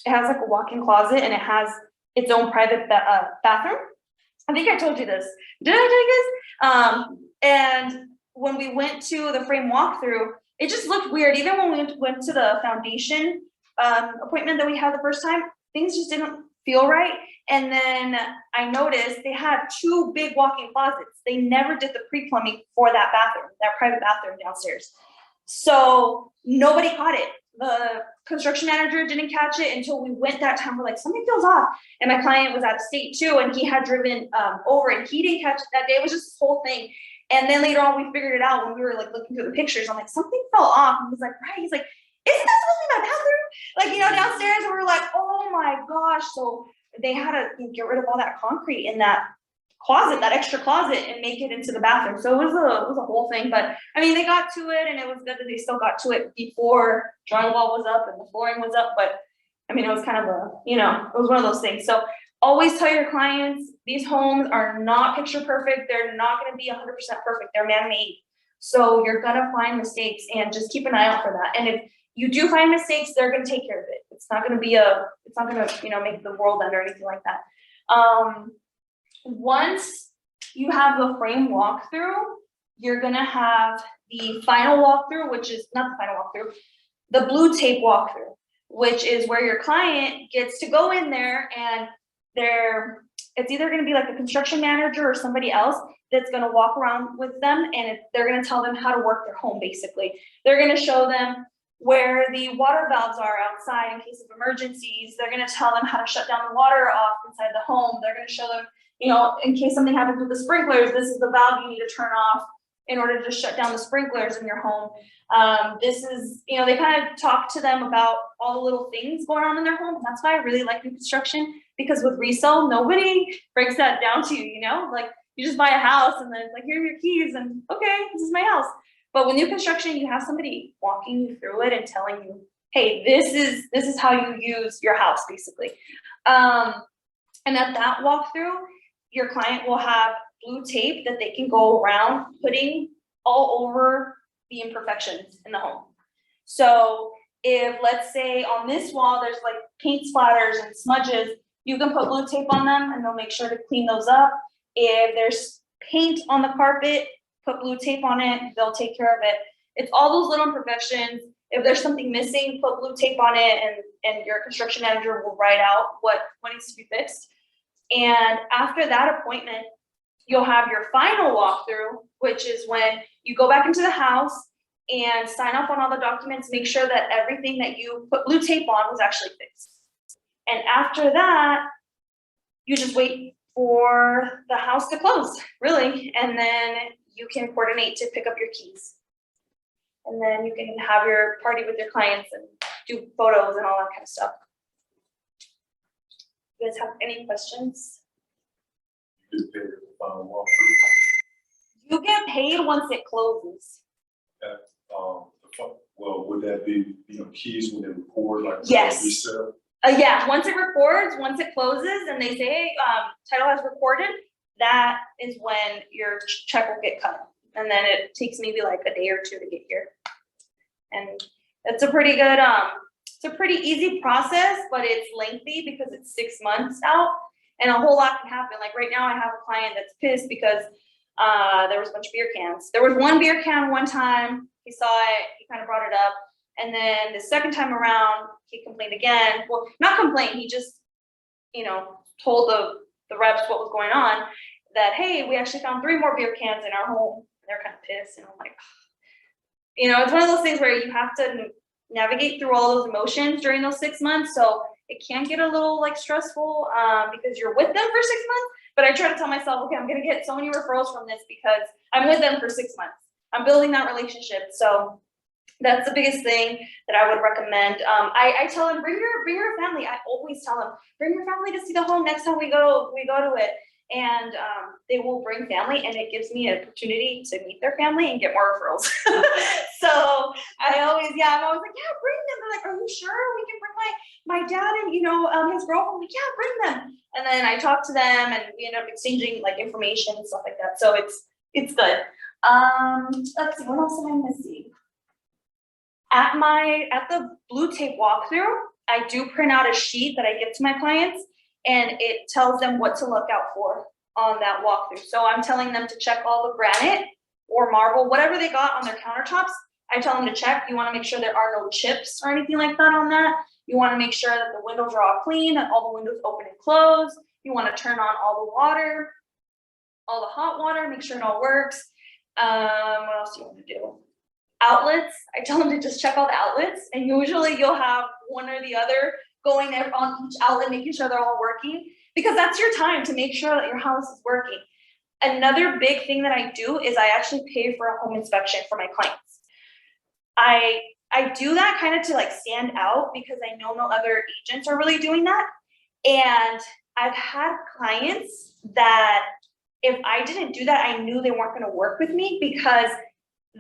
has like a walk-in closet, and it has its own private bathroom. I think I told you this. Did I tell you this? And when we went to the frame walkthrough, it just looked weird. Even when we went to the foundation appointment that we had the first time, things just didn't feel right. And then I noticed they had 2 big walk-in closets. They never did the pre-plumbing for that bathroom, that private bathroom downstairs. So nobody caught it. The construction manager didn't catch it until we went that time. We're like, something feels off. And my client was out of state too, and he had driven over, and he didn't catch it that day. It was just this whole thing. And then later on, we figured it out when we were like looking through the pictures. I'm like, something fell off. And he's like, right. He's like, isn't that supposed to be my bathroom? Like, you know, downstairs. And we were like, oh my gosh. So they had to get rid of all that concrete in that closet, that extra closet, and make it into the bathroom. So it was a whole thing. But I mean, they got to it, and it was good that they still got to it before drywall was up and the flooring was up. But I mean, it was kind of it was one of those things. So always tell your clients, these homes are not picture perfect. They're not going to be 100% perfect. They're man-made. So you're going to find mistakes, and just keep an eye out for that. And if you do find mistakes, they're going to take care of it. It's not going to make the world end or anything like that. Once you have the frame walkthrough, you're gonna have the final walkthrough, which is not the final walkthrough, the blue tape walkthrough, which is where your client gets to go in there and it's either gonna be like a construction manager or somebody else that's gonna walk around with them, and they're gonna tell them how to work their home, basically. They're gonna show them where the water valves are outside in case of emergencies. They're gonna tell them how to shut down the water off inside the home. They're gonna show them, in case something happens with the sprinklers, this is the valve you need to turn off in order to shut down the sprinklers in your home. This is, they kind of talk to them about all the little things going on in their home. And that's why I really like new construction, because with resale, nobody breaks that down to you, like you just buy a house and then it's like, here are your keys and okay, this is my house. But with new construction, you have somebody walking you through it and telling you, hey, this is how you use your house, basically. And at that walkthrough, your client will have blue tape that they can go around putting all over the imperfections in the home. So if, let's say, on this wall, there's like paint splatters and smudges, you can put blue tape on them and they'll make sure to clean those up. If there's paint on the carpet, put blue tape on it, they'll take care of it. It's all those little imperfections. If there's something missing, put blue tape on it, and your construction manager will write out what needs to be fixed. And after that appointment, you'll have your final walkthrough, which is when you go back into the house and sign off on all the documents, make sure that everything that you put blue tape on was actually fixed. And after that, you just wait for the house to close, really, and then you can coordinate to pick up your keys. And then you can have your party with your clients and do photos and all that kind of stuff. You guys have any questions? You get paid at the final walkthrough. You get paid once it closes. Well, would that be, keys when they record, like? Yes. Resale? Yeah, once it records, once it closes and they say, hey, title has recorded, that is when your check will get cut. And then it takes maybe like a day or two to get here. And it's a pretty good, it's a pretty easy process, but it's lengthy because it's 6 months out and a whole lot can happen. Like right now I have a client that's pissed because there was a bunch of beer cans. There was one beer can one time, he saw it, he kind of brought it up. And then the second time around, he complained again. Well, not complained, he just, told the reps what was going on, that, hey, we actually found 3 more beer cans in our home. And they're kind of pissed, and I'm like, it's one of those things where you have to navigate through all those emotions during those 6 months. So it can get a little like stressful because you're with them for 6 months. But I try to tell myself, okay, I'm gonna get so many referrals from this because I'm with them for 6 months. I'm building that relationship. So that's the biggest thing that I would recommend. I tell them, bring your family. I always tell them, bring your family to see the home next time we go to it. And they will bring family, and it gives me an opportunity to meet their family and get more referrals. So I'm always like, yeah, bring them. They're like, are you sure we can bring my dad and his girlfriend? I'm like, yeah, bring them. And then I talk to them, and we end up exchanging like information and stuff like that. So it's good. Let's see, what else am I missing? At the blue tape walkthrough, I do print out a sheet that I give to my clients, and it tells them what to look out for on that walkthrough. So I'm telling them to check all the granite or marble, whatever they got on their countertops. I tell them to check. You want to make sure there are no chips or anything like that on that. You want to make sure that the windows are all clean, that all the windows open and close. You want to turn on all the water, all the hot water, make sure it all works. What else do you want to do? Outlets, I tell them to just check all the outlets, and usually you'll have one or the other going there on each outlet, making sure they're all working, because that's your time to make sure that your house is working. Another big thing that I do is I actually pay for a home inspection for my clients. I do that kind of to like stand out because I know no other agents are really doing that. And I've had clients that if I didn't do that, I knew they weren't going to work with me because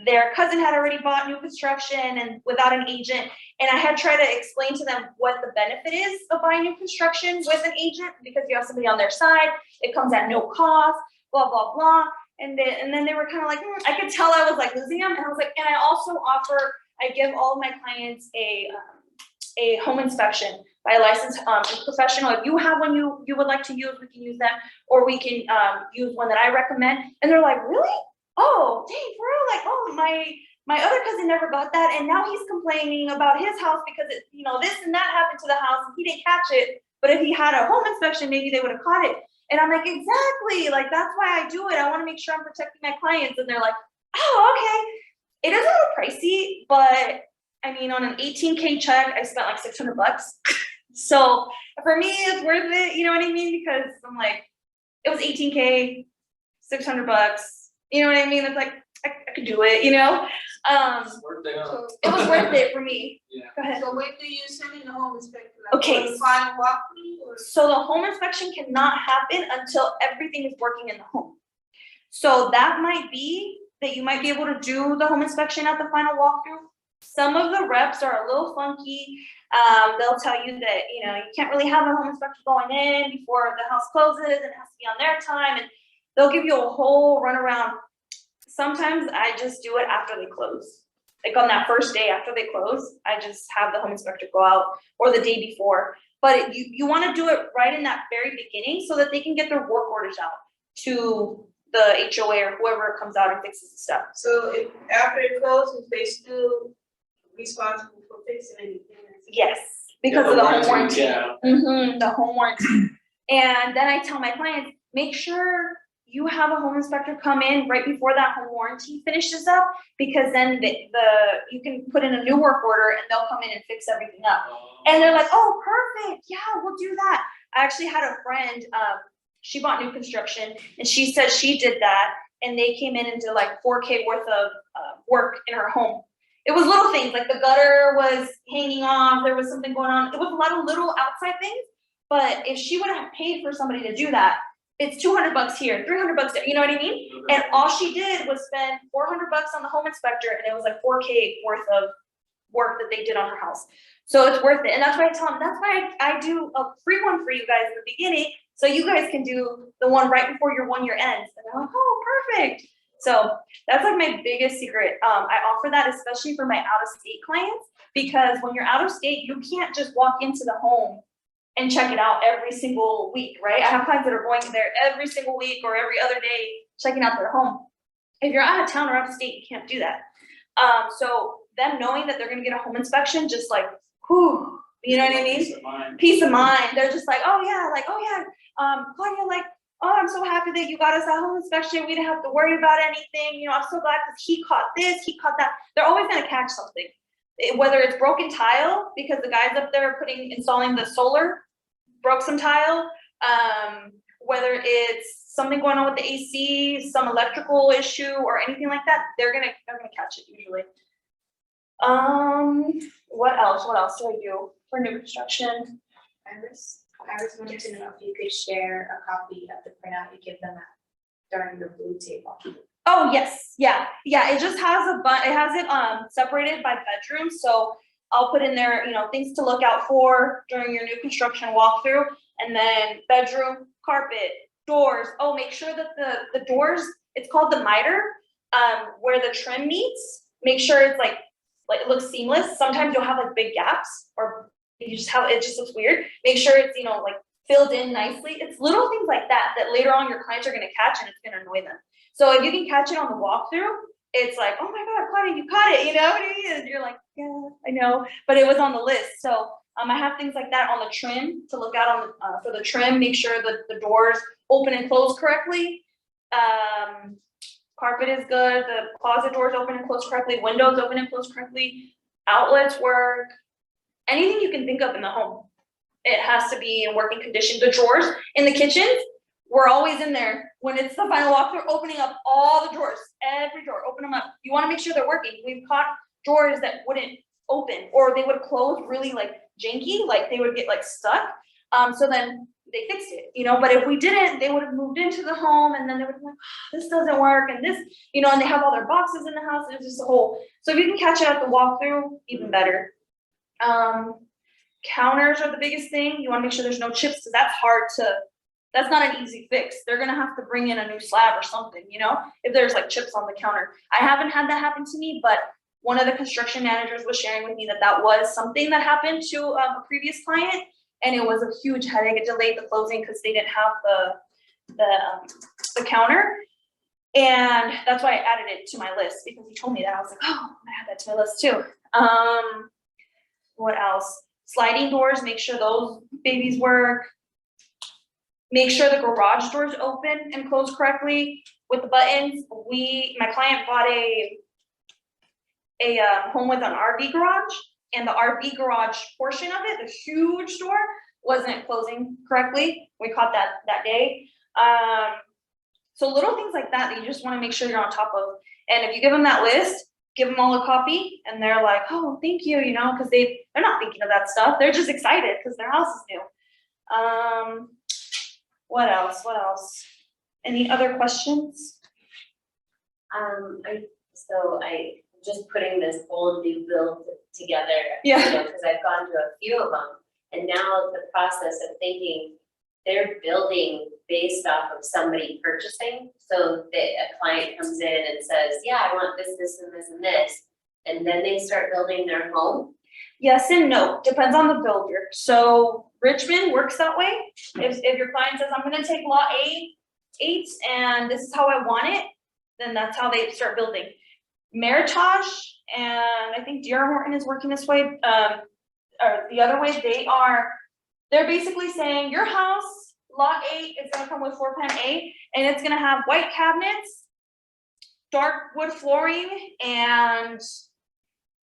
their cousin had already bought new construction and without an agent. And I had tried to explain to them what the benefit is of buying new construction with an agent, because you have somebody on their side, it comes at no cost, blah, blah, blah. And then they were kind of like, I could tell I was like losing them. And I was like, and I also offer, I give all of my clients a home inspection by a licensed professional. If you have one you would like to use, we can use them, or we can use one that I recommend. And they're like, really? oh, dang, for real, like, oh, my other cousin never got that, and now he's complaining about his house because it, this and that happened to the house, and he didn't catch it. But if he had a home inspection, maybe they would have caught it. And I'm like, exactly, like, that's why I do it. I want to make sure I'm protecting my clients. And they're like, oh, okay. It is a little pricey, but I mean, on an 18K check, I spent like $600. So for me, it's worth it. You know what I mean? Because I'm like, it was 18K, $600. You know what I mean? It's like, I could do it, It's worth it, huh? It was worth it for me. Yeah. Go ahead. So when do you send in the home inspector? Like, Okay. for the final walkthrough or? So the home inspection cannot happen until everything is working in the home. So that might be that you might be able to do the home inspection at the final walkthrough. Some of the reps are a little funky. They'll tell you that, you can't really have a home inspector going in before the house closes and it has to be on their time. And they'll give you a whole runaround. Sometimes I just do it after they close. Like on that first day after they close, I just have the home inspector go out, or the day before. But you want to do it right in that very beginning so that they can get their work orders out to the HOA or whoever comes out and fixes the stuff. So if after it closes, they still responsible for fixing anything? Yes, because Yeah, of the the home warranty, warranty. yeah. The home warranty. And then I tell my clients, make sure you have a home inspector come in right before that home warranty finishes up, because then you can put in a new work order and they'll come in and fix everything up. And they're like, oh, perfect, yeah, we'll do that. I actually had a friend, she bought new construction, and she said she did that, and they came in and did like 4K worth of work in her home. It was little things, like the gutter was hanging off, there was something going on. It was a lot of little outside things, but if she would have paid for somebody to do that, it's $200 here, $300 there, you know what I mean? And all she did was spend $400 on the home inspector, and it was like 4K worth of work that they did on her house. So it's worth it. And that's why I tell them, that's why I do a free one for you guys in the beginning, so you guys can do the one right before your 1 year ends. And they're like, oh, perfect. So that's like my biggest secret. I offer that especially for my out-of-state clients, because when you're out of state, you can't just walk into the home and check it out every single week, right? I have clients that are going there every single week or every other day, checking out their home. If you're out of town or out of state, you can't do that. So them knowing that they're gonna get a home inspection, just like, whew, you know what I mean? Peace of mind. Peace of mind. They're just like, oh yeah, Claudia, like, oh, I'm so happy that you got us that home inspection. We didn't have to worry about anything. I'm so glad because he caught this, he caught that. They're always gonna catch something. Whether it's broken tile, because the guys up there installing the solar broke some tile, whether it's something going on with the AC, some electrical issue or anything like that, they're gonna catch it usually. What else do I do for new construction? Iris wanted to know if you could share a copy of the printout you give them during the blue table. Oh, yes, yeah, it just has it has it separated by bedroom, so I'll put in there, things to look out for during your new construction walkthrough, and then bedroom, carpet, doors. Oh, make sure that the doors, it's called the miter, where the trim meets, make sure it's like it looks seamless. Sometimes you'll have like big gaps, or you just have, it just looks weird. Make sure it's, like filled in nicely. It's little things like that later on your clients are gonna catch, and it's gonna annoy them. So if you can catch it on the walkthrough, it's like, oh my God, Claudia, you caught it, you know what I mean? And you're like, yeah, I know, but it was on the list. So I have things like that on the trim to look out on for the trim. Make sure that the doors open and close correctly. Carpet is good. The closet doors open and close correctly. Windows open and close correctly. Outlets work. Anything you can think of in the home, it has to be in working condition. The drawers in the kitchens, we're always in there. When it's the final walkthrough, opening up all the drawers, every drawer, open them up. You want to make sure they're working. We've caught drawers that wouldn't open, or they would close really like janky, like they would get like stuck. So then they fixed it, but if we didn't, they would have moved into the home, and then they would be like, oh, this doesn't work, and this, and they have all their boxes in the house, and it's just a whole. So if you can catch it at the walkthrough, even better. Counters are the biggest thing. You want to make sure there's no chips, because that's not an easy fix. They're gonna have to bring in a new slab or something, if there's like chips on the counter. I haven't had that happen to me, but one of the construction managers was sharing with me that was something that happened to a previous client, and it was a huge headache. It delayed the closing because they didn't have the counter. And that's why I added it to my list, because he told me that. I was like, oh, I add that to my list too. What else? Sliding doors, make sure those babies work. Make sure the garage doors open and close correctly with the buttons. My client bought a home with an RV garage, and the RV garage portion of it, the huge door, wasn't closing correctly. We caught that day. So little things like that you just want to make sure you're on top of. And if you give them that list, give them all a copy, and they're like, oh, thank you, because they're not thinking of that stuff. They're just excited because their house is new. What else? Any other questions? I'm just putting this whole new build together. Yeah. Because I've gone to a few of them, and now the process of thinking, they're building based off of somebody purchasing. So that a client comes in and says, yeah, I want this, this, and this, and this. And then they start building their home. Yes and no, depends on the builder. So Richmond works that way. If your client says, I'm gonna take lot 8 and this is how I want it, then that's how they start building. Meritage and I think D.R. Horton is working this way, or the other way. They're basically saying your house, lot 8 is gonna come with floor plan A, and it's gonna have white cabinets, dark wood flooring, and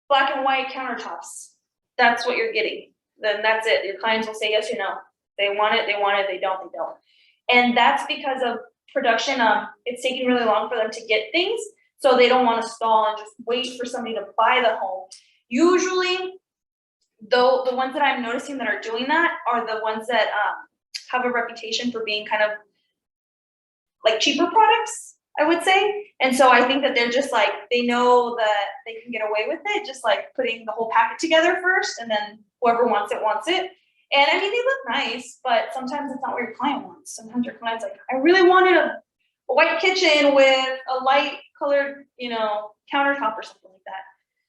black and white countertops. That's what you're getting. Then that's it. Your clients will say yes or no. They want it, they don't, they don't. And that's because of production. It's taking really long for them to get things, so they don't want to stall and just wait for somebody to buy the home. Usually, though, the ones that I'm noticing that are doing that are the ones that have a reputation for being kind of like cheaper products, I would say. And so I think that they're just like, they know that they can get away with it, just like putting the whole packet together first, and then whoever wants it, wants it. And I mean, they look nice, but sometimes it's not what your client wants. Sometimes your client's like, I really wanted a white kitchen with a light colored, countertop or something like that.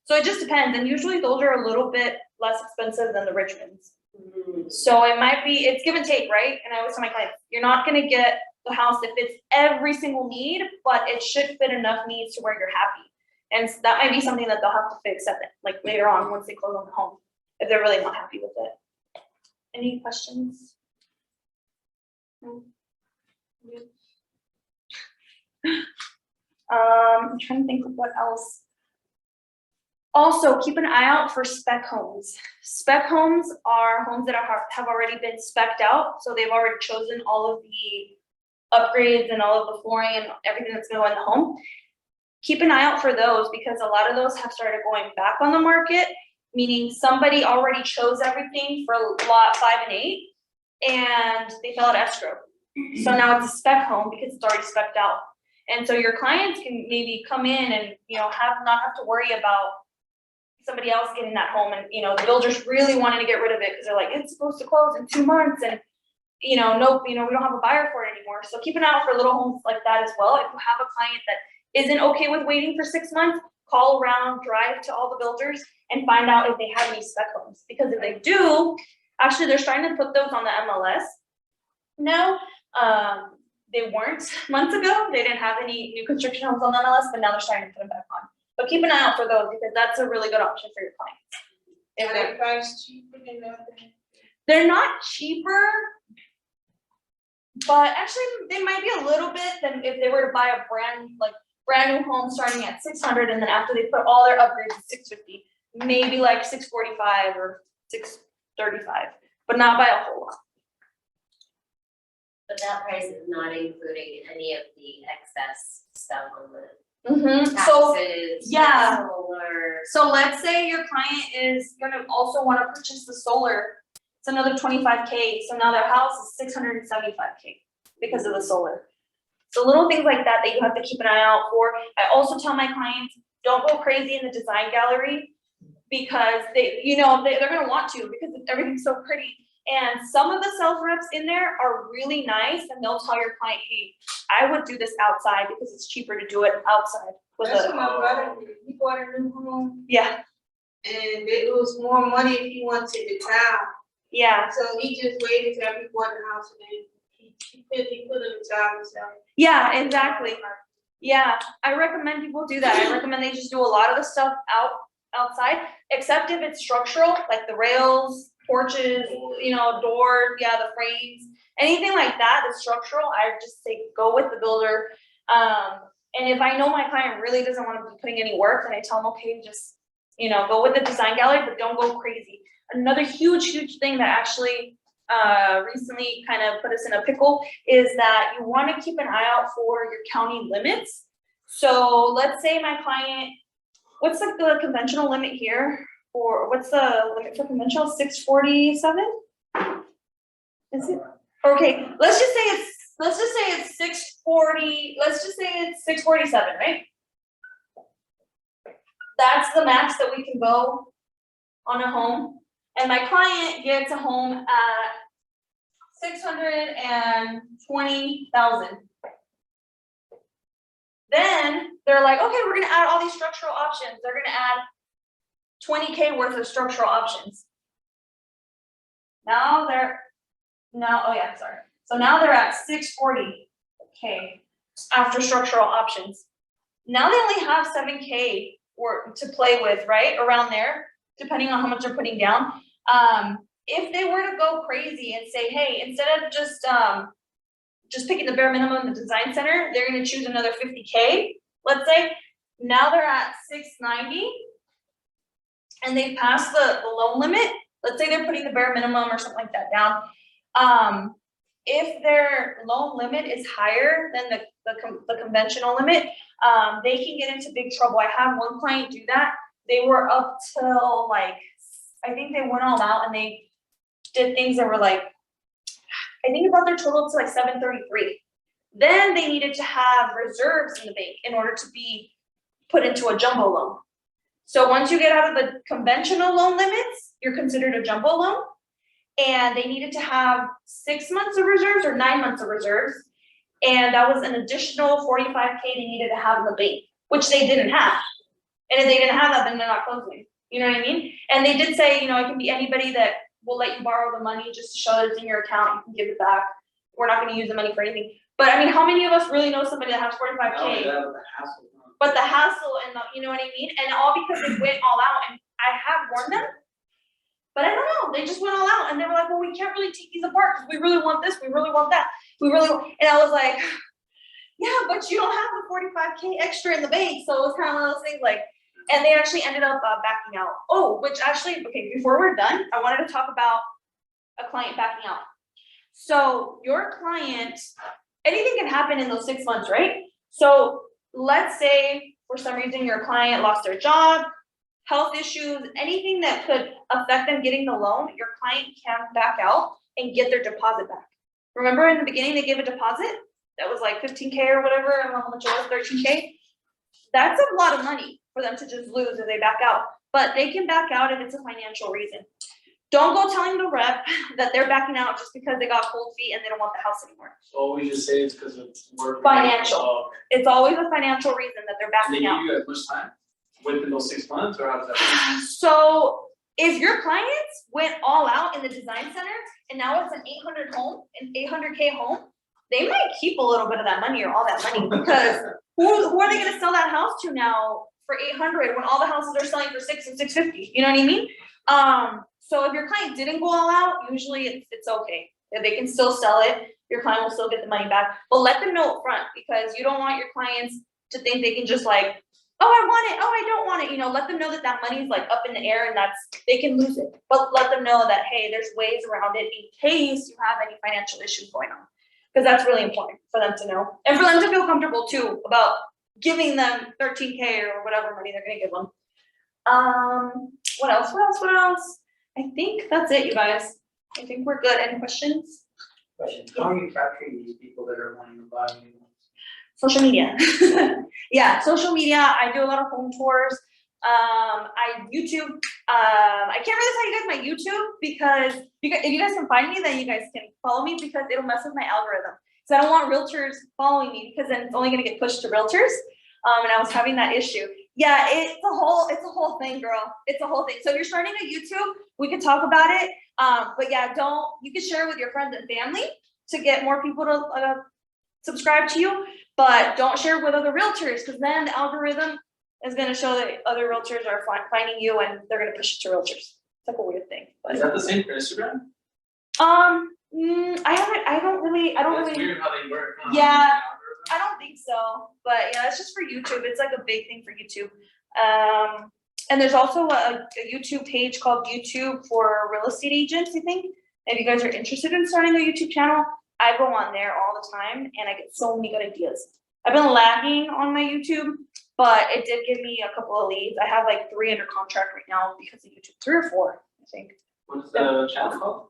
So it just depends. And usually those are a little bit less expensive than the Richmonds. So it's give and take, right? And I always tell my clients, you're not gonna get the house that fits every single need, but it should fit enough needs to where you're happy. And so that might be something that they'll have to fix like later on once they close on the home, if they're really not happy with it. Any questions? No? I'm trying to think of what else. Also, keep an eye out for spec homes. Spec homes are homes that have already been spec'd out, so they've already chosen all of the upgrades and all of the flooring and everything that's gonna go in the home. Keep an eye out for those, because a lot of those have started going back on the market, meaning somebody already chose everything for lot 5 and 8, and they fell out escrow. So now it's a spec home because it's already spec'd out. And so your clients can maybe come in and, not have to worry about somebody else getting that home, and, the builder's really wanting to get rid of it because they're like, it's supposed to close in 2 months, and, nope, we don't have a buyer for it anymore. So keep an eye out for little homes like that as well. If you have a client that isn't okay with waiting for 6 months, call around, drive to all the builders, and find out if they have any spec homes. Because if they do, actually, they're starting to put those on the MLS now. They weren't months ago. They didn't have any new construction homes on the MLS, but now they're starting to put them back on. But keep an eye out for those, because that's a really good option for your clients. Are they priced cheaper than nothing? They're not cheaper, but actually they might be a little bit than if they were to buy a brand new home starting at 600, and then after they put all their upgrades at 650, maybe like 645 or 635, but not by a whole lot. But that price is not including any of the excess stuff on the So taxes, yeah. solar. So let's say your client is gonna also wanna purchase the solar. It's another 25K, so now their house is 675K because of the solar. So little things like that you have to keep an eye out for. I also tell my clients, don't go crazy in the design gallery, because they're gonna want to, because everything's so pretty. And some of the sales reps in there are really nice, and they'll tell your client, hey, I would do this outside because it's cheaper to do it outside. That's what my brother did. He bought a new home, Yeah, and it was more money if he wanted the town. yeah. So he just waited till he bought the house, and then he put in the job himself. Yeah, exactly. Yeah, I recommend people do that. I recommend they just do a lot of the stuff outside, except if it's structural, like the rails, porches, doors, the frames, anything like that, that's structural, I just say go with the builder. And if I know my client really doesn't want to be putting any work, then I tell them, okay, just, go with the design gallery, but don't go crazy. Another huge thing that actually recently kind of put us in a pickle is that you want to keep an eye out for your county limits. So let's say my client, what's like the conventional limit here? Or what's the limit for conventional? 647? Is it? Okay, let's just say it's 640, let's just say it's 647, right? That's the max that we can go on a home. And my client gets a home at 620,000. Then they're like, okay, we're gonna add all these structural options. They're gonna add 20K worth of structural options. So now they're at 640K after structural options. Now they only have 7K to play with, right? Around there, depending on how much they're putting down. If they were to go crazy and say, hey, instead of just picking the bare minimum in the design center, they're gonna choose another 50K, let's say. Now they're at 690 and they passed the loan limit. Let's say they're putting the bare minimum or something like that down. If their loan limit is higher than the conventional limit, they can get into big trouble. I had one client do that. They were up till I think they went all out and they did things that were I think it brought their total to 733. Then they needed to have reserves in the bank in order to be put into a jumbo loan. So once you get out of the conventional loan limits, you're considered a jumbo loan. And they needed to have 6 months of reserves or 9 months of reserves. And that was an additional 45K they needed to have in the bank, which they didn't have. And if they didn't have that, then they're not closing. You know what I mean? And they did say, it can be anybody that will let you borrow the money just to show that it's in your account. You can give it back. We're not going to use the money for anything. But I mean, how many of us really know somebody that has 45K? But the hassle and you know what I mean? And all because they went all out, and I have warned them. But I don't know, they just went all out and they were like, well, we can't really take these apart because we really want this, we really want that. And I was like, yeah, but you don't have the 45K extra in the bank. So it was kind of one of those things and they actually ended up backing out. Oh, which actually, okay, before we're done, I wanted to talk about a client backing out. So your client, anything can happen in those 6 months, right? So let's say for some reason your client lost their job, health issues, anything that could affect them getting the loan, your client can back out and get their deposit back. Remember in the beginning, they gave a deposit that was 15K or whatever, I don't know how much it was, 13K. That's a lot of money for them to just lose if they back out, but they can back out if it's a financial reason. Don't go telling the rep that they're backing out just because they got cold feet and they don't want the house anymore. So we just say it's because it's work. Financial. Oh, It's always a financial reason that they're okay. backing out. They give you guys much time within those 6 months, or how does that work? So if your clients went all out in the design center and now it's an 800K home, they might keep a little bit of that money or all that money because who are they going to sell that house to now for 800 when all the houses are selling for 6 and 650? You know what I mean? So if your client didn't go all out, usually it's okay. If they can still sell it, your client will still get the money back. But let them know up front because you don't want your clients to think they can just oh, I want it. Oh, I don't want it. Let them know that money is up in the air and they can lose it. But let them know that, hey, there's ways around it in case you have any financial issues going on. Because that's really important for them to know. And for them to feel comfortable too about giving them 13K or whatever money they're gonna give them. What else? I think that's it, you guys. I think we're good. Any questions? Question, how are you capturing these people that are wanting to buy new homes? Social media. Yeah, social media. I do a lot of home tours. I YouTube. I can't really tell you guys my YouTube because if you guys can find me, then you guys can follow me because it'll mess with my algorithm. So I don't want realtors following me because then it's only gonna get pushed to realtors. And I was having that issue. Yeah, it's a whole thing, girl. It's a whole thing. So if you're starting a YouTube, we could talk about it. But yeah, you can share it with your friends and family to get more people to subscribe to you, but don't share with other realtors, because then the algorithm is gonna show that other realtors are finding you and they're gonna push it to realtors. It's like a weird thing, but. Is that the same for Instagram? I don't really. It's weird how they work. Huh? Yeah. I don't think so, but yeah, it's just for YouTube. It's like a big thing for YouTube. And there's also a YouTube page called YouTube for real estate agents, I think. If you guys are interested in starting a YouTube channel, I go on there all the time and I get so many good ideas. I've been lagging on my YouTube, but it did give me a couple of leads. I have like 3 under contract right now because of YouTube, 3 or 4, I think. What is the channel called?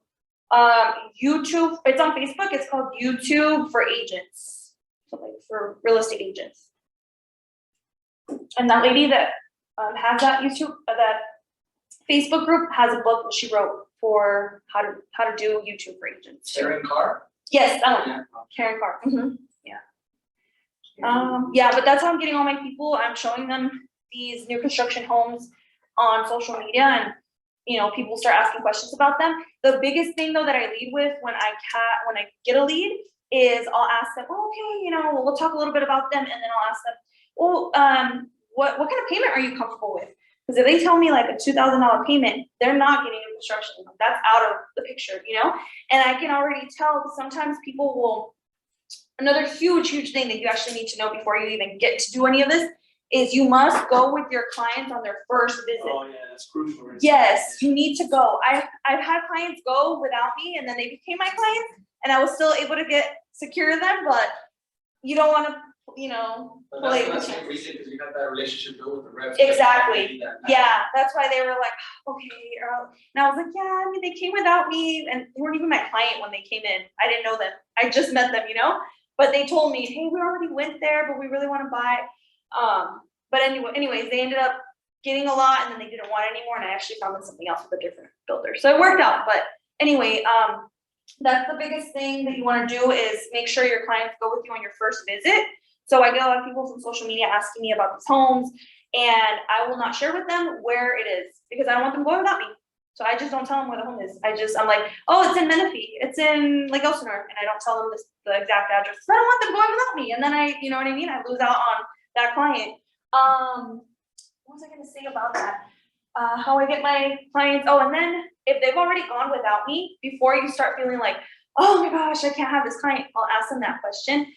YouTube, it's on Facebook. It's called YouTube for Agents, something for real estate agents. And that lady that has that YouTube, that Facebook group has a book that she wrote for how to do YouTube for agents. Sharon Carr? Yes, that one. Yeah. Karen Carr. Yeah. Yeah, but that's how I'm getting all my people. I'm showing them these new construction homes on social media, and you know, people start asking questions about them. The biggest thing though that I lead with when I get a lead is I'll ask them, oh, okay, you know, we'll talk a little bit about them, and then I'll ask them, well, what kind of payment are you comfortable with? Because if they tell me like a $2,000 payment, they're not getting new construction. That's out of the picture, you know? And I can already tell sometimes people will, another huge thing that you actually need to know before you even get to do any of this is you must go with your clients on their first visit. Oh yeah, that's crucial. Yes, you need to go. I've had clients go without me and then they became my clients and I was still able to secure them, but you don't want to, you know, But play that's with the reason because you have that relationship built with the reps. Exactly. Yeah, that's why they were like, okay. And I was like, yeah, I mean, they came without me and they weren't even my client when they came in. I didn't know them. I just met them, you know? But they told me, hey, we already went there, but we really want to buy. But anyways, they ended up getting a lot and then they didn't want it anymore. And I actually found them something else with a different builder. So it worked out. But anyway, that's the biggest thing that you want to do is make sure your clients go with you on your first visit. So I get a lot of people from social media asking me about these homes and I will not share with them where it is because I don't want them going without me. So I just don't tell them where the home is. I'm like, oh, it's in Menifee. It's in Lake Elsinore. And I don't tell them the exact address. I don't want them going without me. And then you know what I mean? I lose out on that client. What was I gonna say about that? How I get my clients, oh, and then if they've already gone without me, before you start feeling like, oh my gosh, I can't have this client, I'll ask them that question.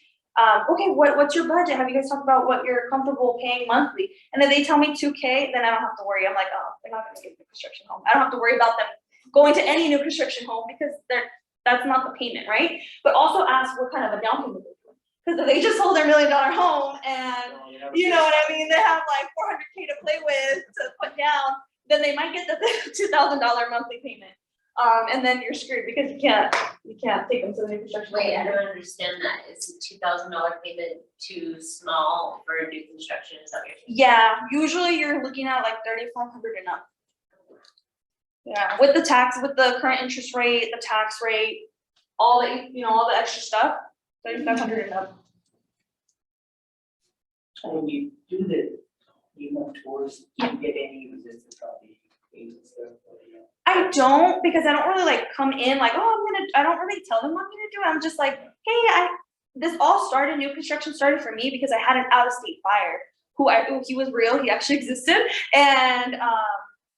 Okay, what's your budget? Have you guys talked about what you're comfortable paying monthly? And then they tell me 2K, then I don't have to worry. I'm like, oh, they're not gonna get a new construction home. I don't have to worry about them going to any new construction home because that's not the payment, right? But also ask what kind of a down payment they're doing. Because if they just sold their $1 million home and you know what I mean, they have like $400K to play with to put down, then they might get the $2,000 monthly payment. And then you're screwed because you can't take them to the new construction. Wait, I don't understand that. Is the $2,000 payment too small for a new construction? Is that what you're saying? Yeah, usually you're looking at like 3,500 and up. Yeah, with the current interest rate, the tax rate, all the extra stuff, 3,500 and up. When you do you move towards, do you get any resistance from the agents there? I don't, because I don't really like come in like, oh, I don't really tell them what I'm gonna do. I'm just like, hey, new construction started for me because I had an out-of-state buyer who he was real, he actually existed. And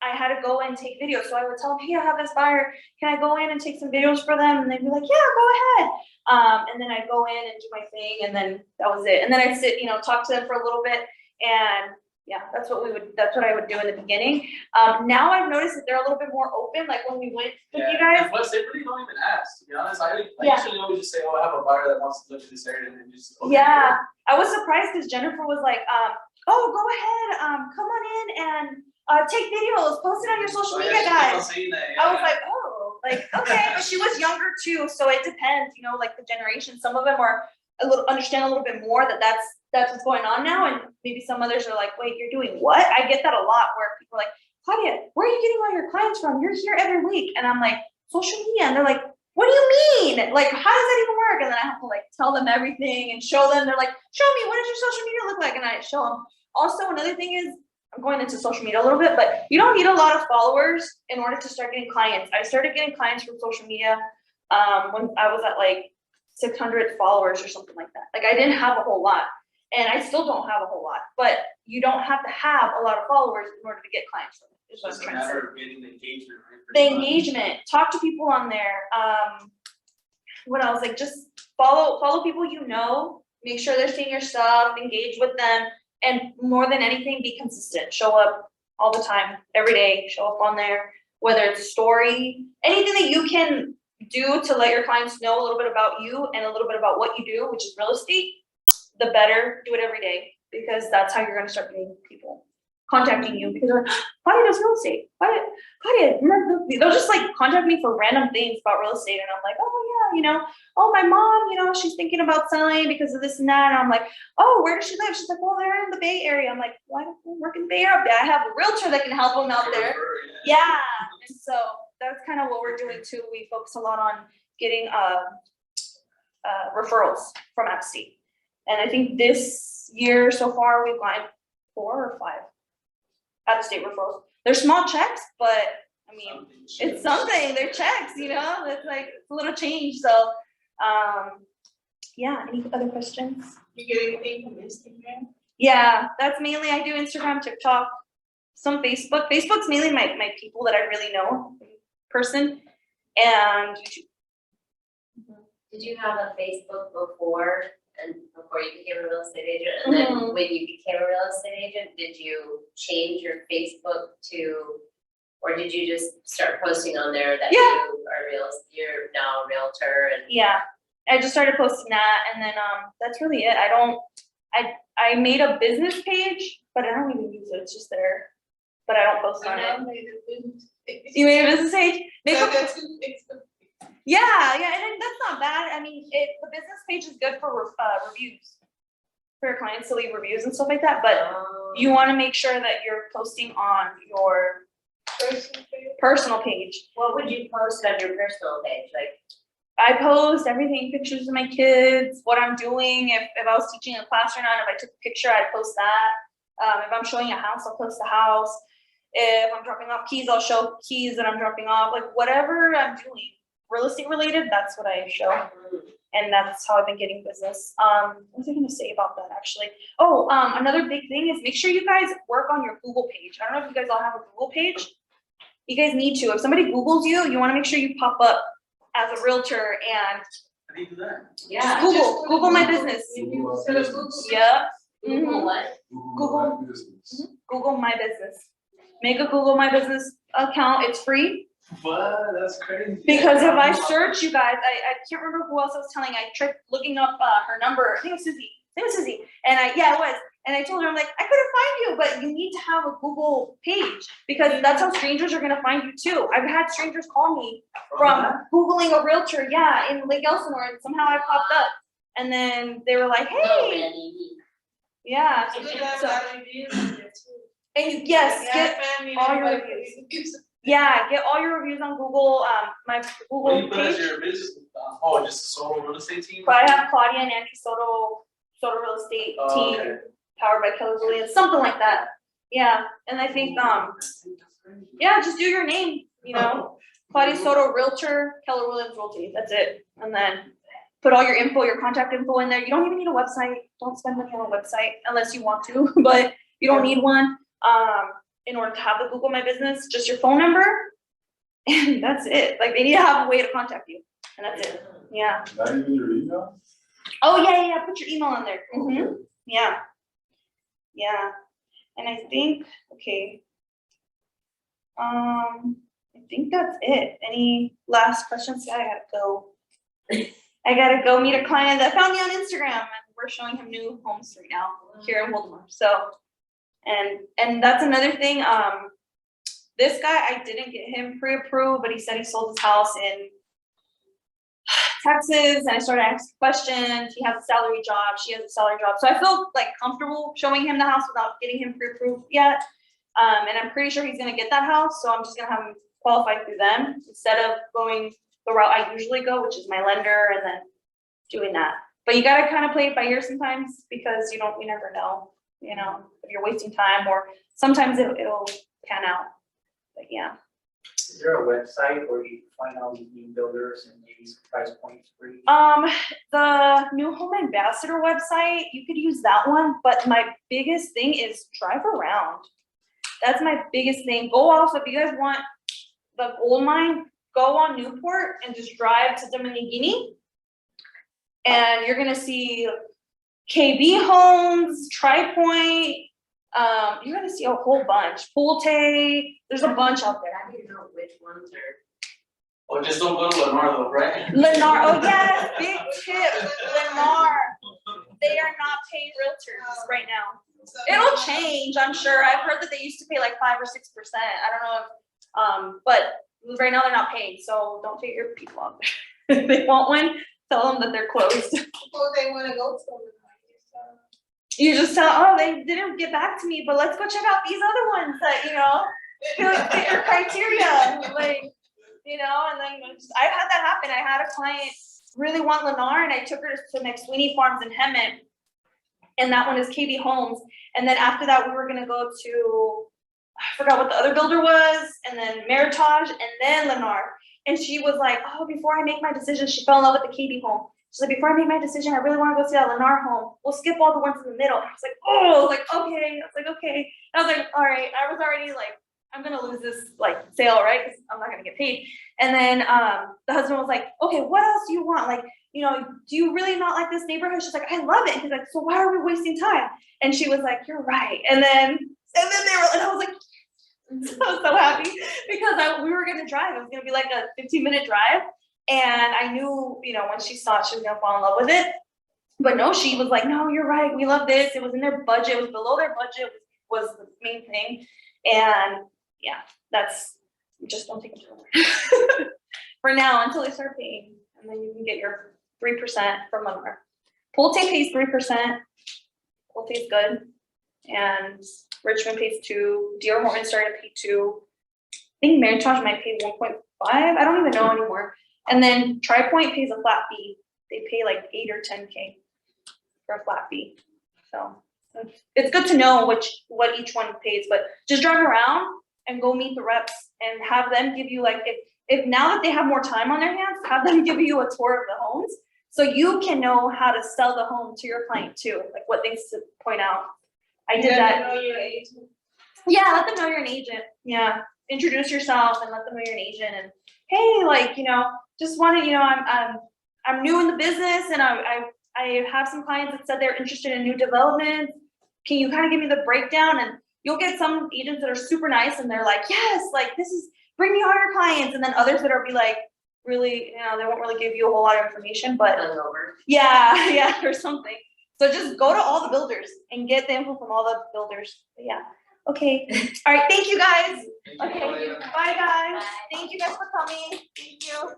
I had to go and take videos. So I would tell them, hey, I have this buyer. Can I go in and take some videos for them? And they'd be like, yeah, go ahead. And then I'd go in and do my thing. And then that was it. And then I'd sit, talk to them for a little bit. And yeah, that's what I would do in the beginning. Now I've noticed that they're a little bit more open. Like when we went with you guys. And plus, they really don't even ask, to be honest. I Yeah. usually always just say, oh, I have a buyer that wants to look at this area and then just. Okay, Yeah, I was surprised because Jennifer was like, oh, go ahead, come on in and take videos, post it on your social media, guys. I was like, oh, like, okay, but she was younger too, so it depends, like the generation. Some of them are understand a little bit more that that's what's going on now, and maybe some others are like, wait, you're doing what? I get that a lot where people are like, Claudia, where are you getting all your clients from? You're here every week, and I'm like, social media, and they're like, what do you mean? Like, how does that even work? And then I have to like tell them everything and show them. They're like, show me, what does your social media look like? And I show them. Also, another thing is, I'm going into social media a little bit, but you don't need a lot of followers in order to start getting clients. I started getting clients from social media when I was at like 600 followers or something like that. Like I didn't have a whole lot, and I still don't have a whole lot, but you don't have to have a lot of followers in order to get clients from it, is what I'm Just a trying to say. matter of getting the engagement, right? The Pretty much. engagement, talk to people on there. What else? Like just follow people you know, make sure they're seeing your stuff, engage with them, and more than anything, be consistent. Show up all the time, every day, show up on there, whether it's a story, anything that you can do to let your clients know a little bit about you and a little bit about what you do, which is real estate, the better. Do it every day, because that's how you're gonna start getting people contacting you, because they're like, Claudia does real estate. Claudia, remember, they'll just like contact me for random things about real estate, and I'm like, oh yeah, oh my mom, she's thinking about selling because of this and that, and I'm like, oh, where does she live? She's like, well, they're in the Bay Area. I'm like, why don't you work in the Bay Area? I have a realtor that can help them out there. Yeah, and so that's kind of what we're doing too. We focus a lot on getting referrals from out of state, and I think this year so far we've gotten 4 or 5 out of state referrals. They're small checks, but I mean, it's something. They're checks, it's like it's a little change. So, yeah. Any other questions? You get anything from Instagram? Yeah, that's mainly I do Instagram, TikTok, some Facebook. Facebook's mainly my people that I really know in person, and YouTube. Did you have a Facebook before you became a real estate agent? And then when you became a real estate agent, did you change your Facebook or did you just start posting on there that you're now a realtor and? Yeah, I just started posting that, and then that's really it. I made a business page, but I don't even use it. It's just there, but I don't post on it. You made a business page? Yeah, and that's not bad. I mean, the business page is good for reviews, for your clients to leave reviews and stuff like that. But you want to make sure that you're posting on your personal page. What would you post on your personal page? Like, I post everything, pictures of my kids, what I'm doing, if I was teaching a class or not, if I took a picture, I'd post that. If I'm showing a house, I'll post the house. If I'm dropping off keys, I'll show keys that I'm dropping off. Like whatever I'm doing, real estate related, that's what I show. And that's how I've been getting business. What was I gonna say about that actually? Oh, another big thing is make sure you guys work on your Google page. I don't know if you guys all have a Google page. You guys need to. If somebody Googles you, you wanna make sure you pop up as a realtor and How do you do that? yeah. Google my business. Google My Business. Yeah. Google what? Google My Business. Google my business. Make a Google my business account. It's free. What? That's crazy. Because if I search you guys, I can't remember who else I was telling. I tried looking up her number. I think it was Susie. And it was. And I told her, I'm like, I couldn't find you, but you need to have a Google page because that's how strangers are gonna find you too. I've had strangers call me from Googling a realtor, in Lake Elsinore, and somehow I popped up. And then they were like, hey, yeah. And get all your reviews. Yeah, get all your reviews on Google. My What do Google you put as page. your business? Oh, just a solo real estate team? But I have Claudia and Andy Soto real estate team, Okay. powered by Keller Williams, something like that. Yeah, and I think just do your name. Claudia Soto Realtor, Keller Williams Realty. That's it. And then put all your info, your contact info in there. You don't even need a website. Don't spend money on a website unless you want to, but you don't need one. In order to have the Google My Business, just your phone number, and that's it. Like they need to have a way to contact you, and that's it. Yeah. Not even your email? Oh yeah. Put your email in there. Okay. Yeah. And I think I think that's it. Any last questions? I gotta go. I gotta go meet a client that found me on Instagram, and we're showing him new homes right now here in Waldemar. So. And that's another thing. This guy, I didn't get him pre-approved, but he said he sold his house in Texas, and I started asking questions. He has a salary job. She has a salary job. So I feel like comfortable showing him the house without getting him pre-approved yet. And I'm pretty sure he's gonna get that house. So I'm just gonna have him qualified through them instead of going the route I usually go, which is my lender, and then doing that. But you gotta kind of play it by ear sometimes because you never know. If you're wasting time, or sometimes it'll pan out. But yeah. Is there a website where you find all these new builders and maybe some price points for you? The New Home Ambassador website, you could use that one, but my biggest thing is drive around. That's my biggest thing. Go off, if you guys want the gold mine, go on Newport and just drive to Dominiguini. And you're gonna see KB Homes, Tri-Point, you're gonna see a whole bunch. Pulte, there's a bunch out there. I didn't know which ones are. Or just don't go to Lennar though, right? Lennar, oh yes, big tip, Lennar. They are not paying realtors right now. So, It'll change, I'm sure. I've heard that they used to pay like 5 or 6%. I don't know if, but right now they're not paying, so don't take your people out there. If they want one, tell them that they're closed. Who they wanna go to. You just tell, oh, they didn't get back to me, but let's go check out these other ones that, you know, fit your criteria, like, you know, and then I've had that happen. I had a client really want Lennar and I took her to McSweeney Farms in Hemet. And that one is KB Homes. And then after that, we were gonna go to, I forgot what the other builder was, and then Meritage, and then Lennar. And she was like, oh, before I make my decision, she fell in love with the KB home. She's like, before I make my decision, I really wanna go see that Lennar home. We'll skip all the ones in the middle. I was like, oh, like, okay. I was like, okay. I was like, all right. I was already like, I'm gonna lose this like sale, right? Because I'm not gonna get paid. And then the husband was like, okay, what else do you want? Like, you know, do you really not like this neighborhood? She's like, I love it. He's like, so why are we wasting time? And she was like, you're right. And then they were, and I was like, I was so happy because we were gonna drive. It was gonna be like a 15-minute drive. And I knew, you know, when she saw it, she was gonna fall in love with it. But no, she was like, no, you're right. We love this. It was in their budget. It was below their budget was the main thing. And yeah, that's, just don't take it to for now until they start paying. And then you can get your 3% from Lennar. Pulte pays 3%. Pulte is good. And Richmond pays 2. D.R. Horton started to pay 2. I think Meritage might pay 1.5. I don't even know anymore. And then Tri-Point pays a flat fee. They pay like 8 or 10K for a flat fee. So it's good to know what each one pays, but just drive around and go meet the reps and have them give you like, if now that they have more time on their hands, have them give you a tour of the homes so you can know how to sell the home to your client too, like what things to point out. I did that. Yeah, let them know you're an agent. Yeah, introduce yourself and let them know you're an agent. And hey, like, you know, just wanted, you know, I'm new in the business and I have some clients that said they're interested in new developments. Can you kind of give me the breakdown? And you'll get some agents that are super nice and they're like, yes, like this is, bring me all your clients. And then others that are be like, really, you know, they won't really give you a whole lot of information, but yeah, or something. So just go to all the builders and get the info from all the builders. But yeah. Okay. All right. Thank you guys. Okay. Bye guys. Thank you guys for coming. Thank you.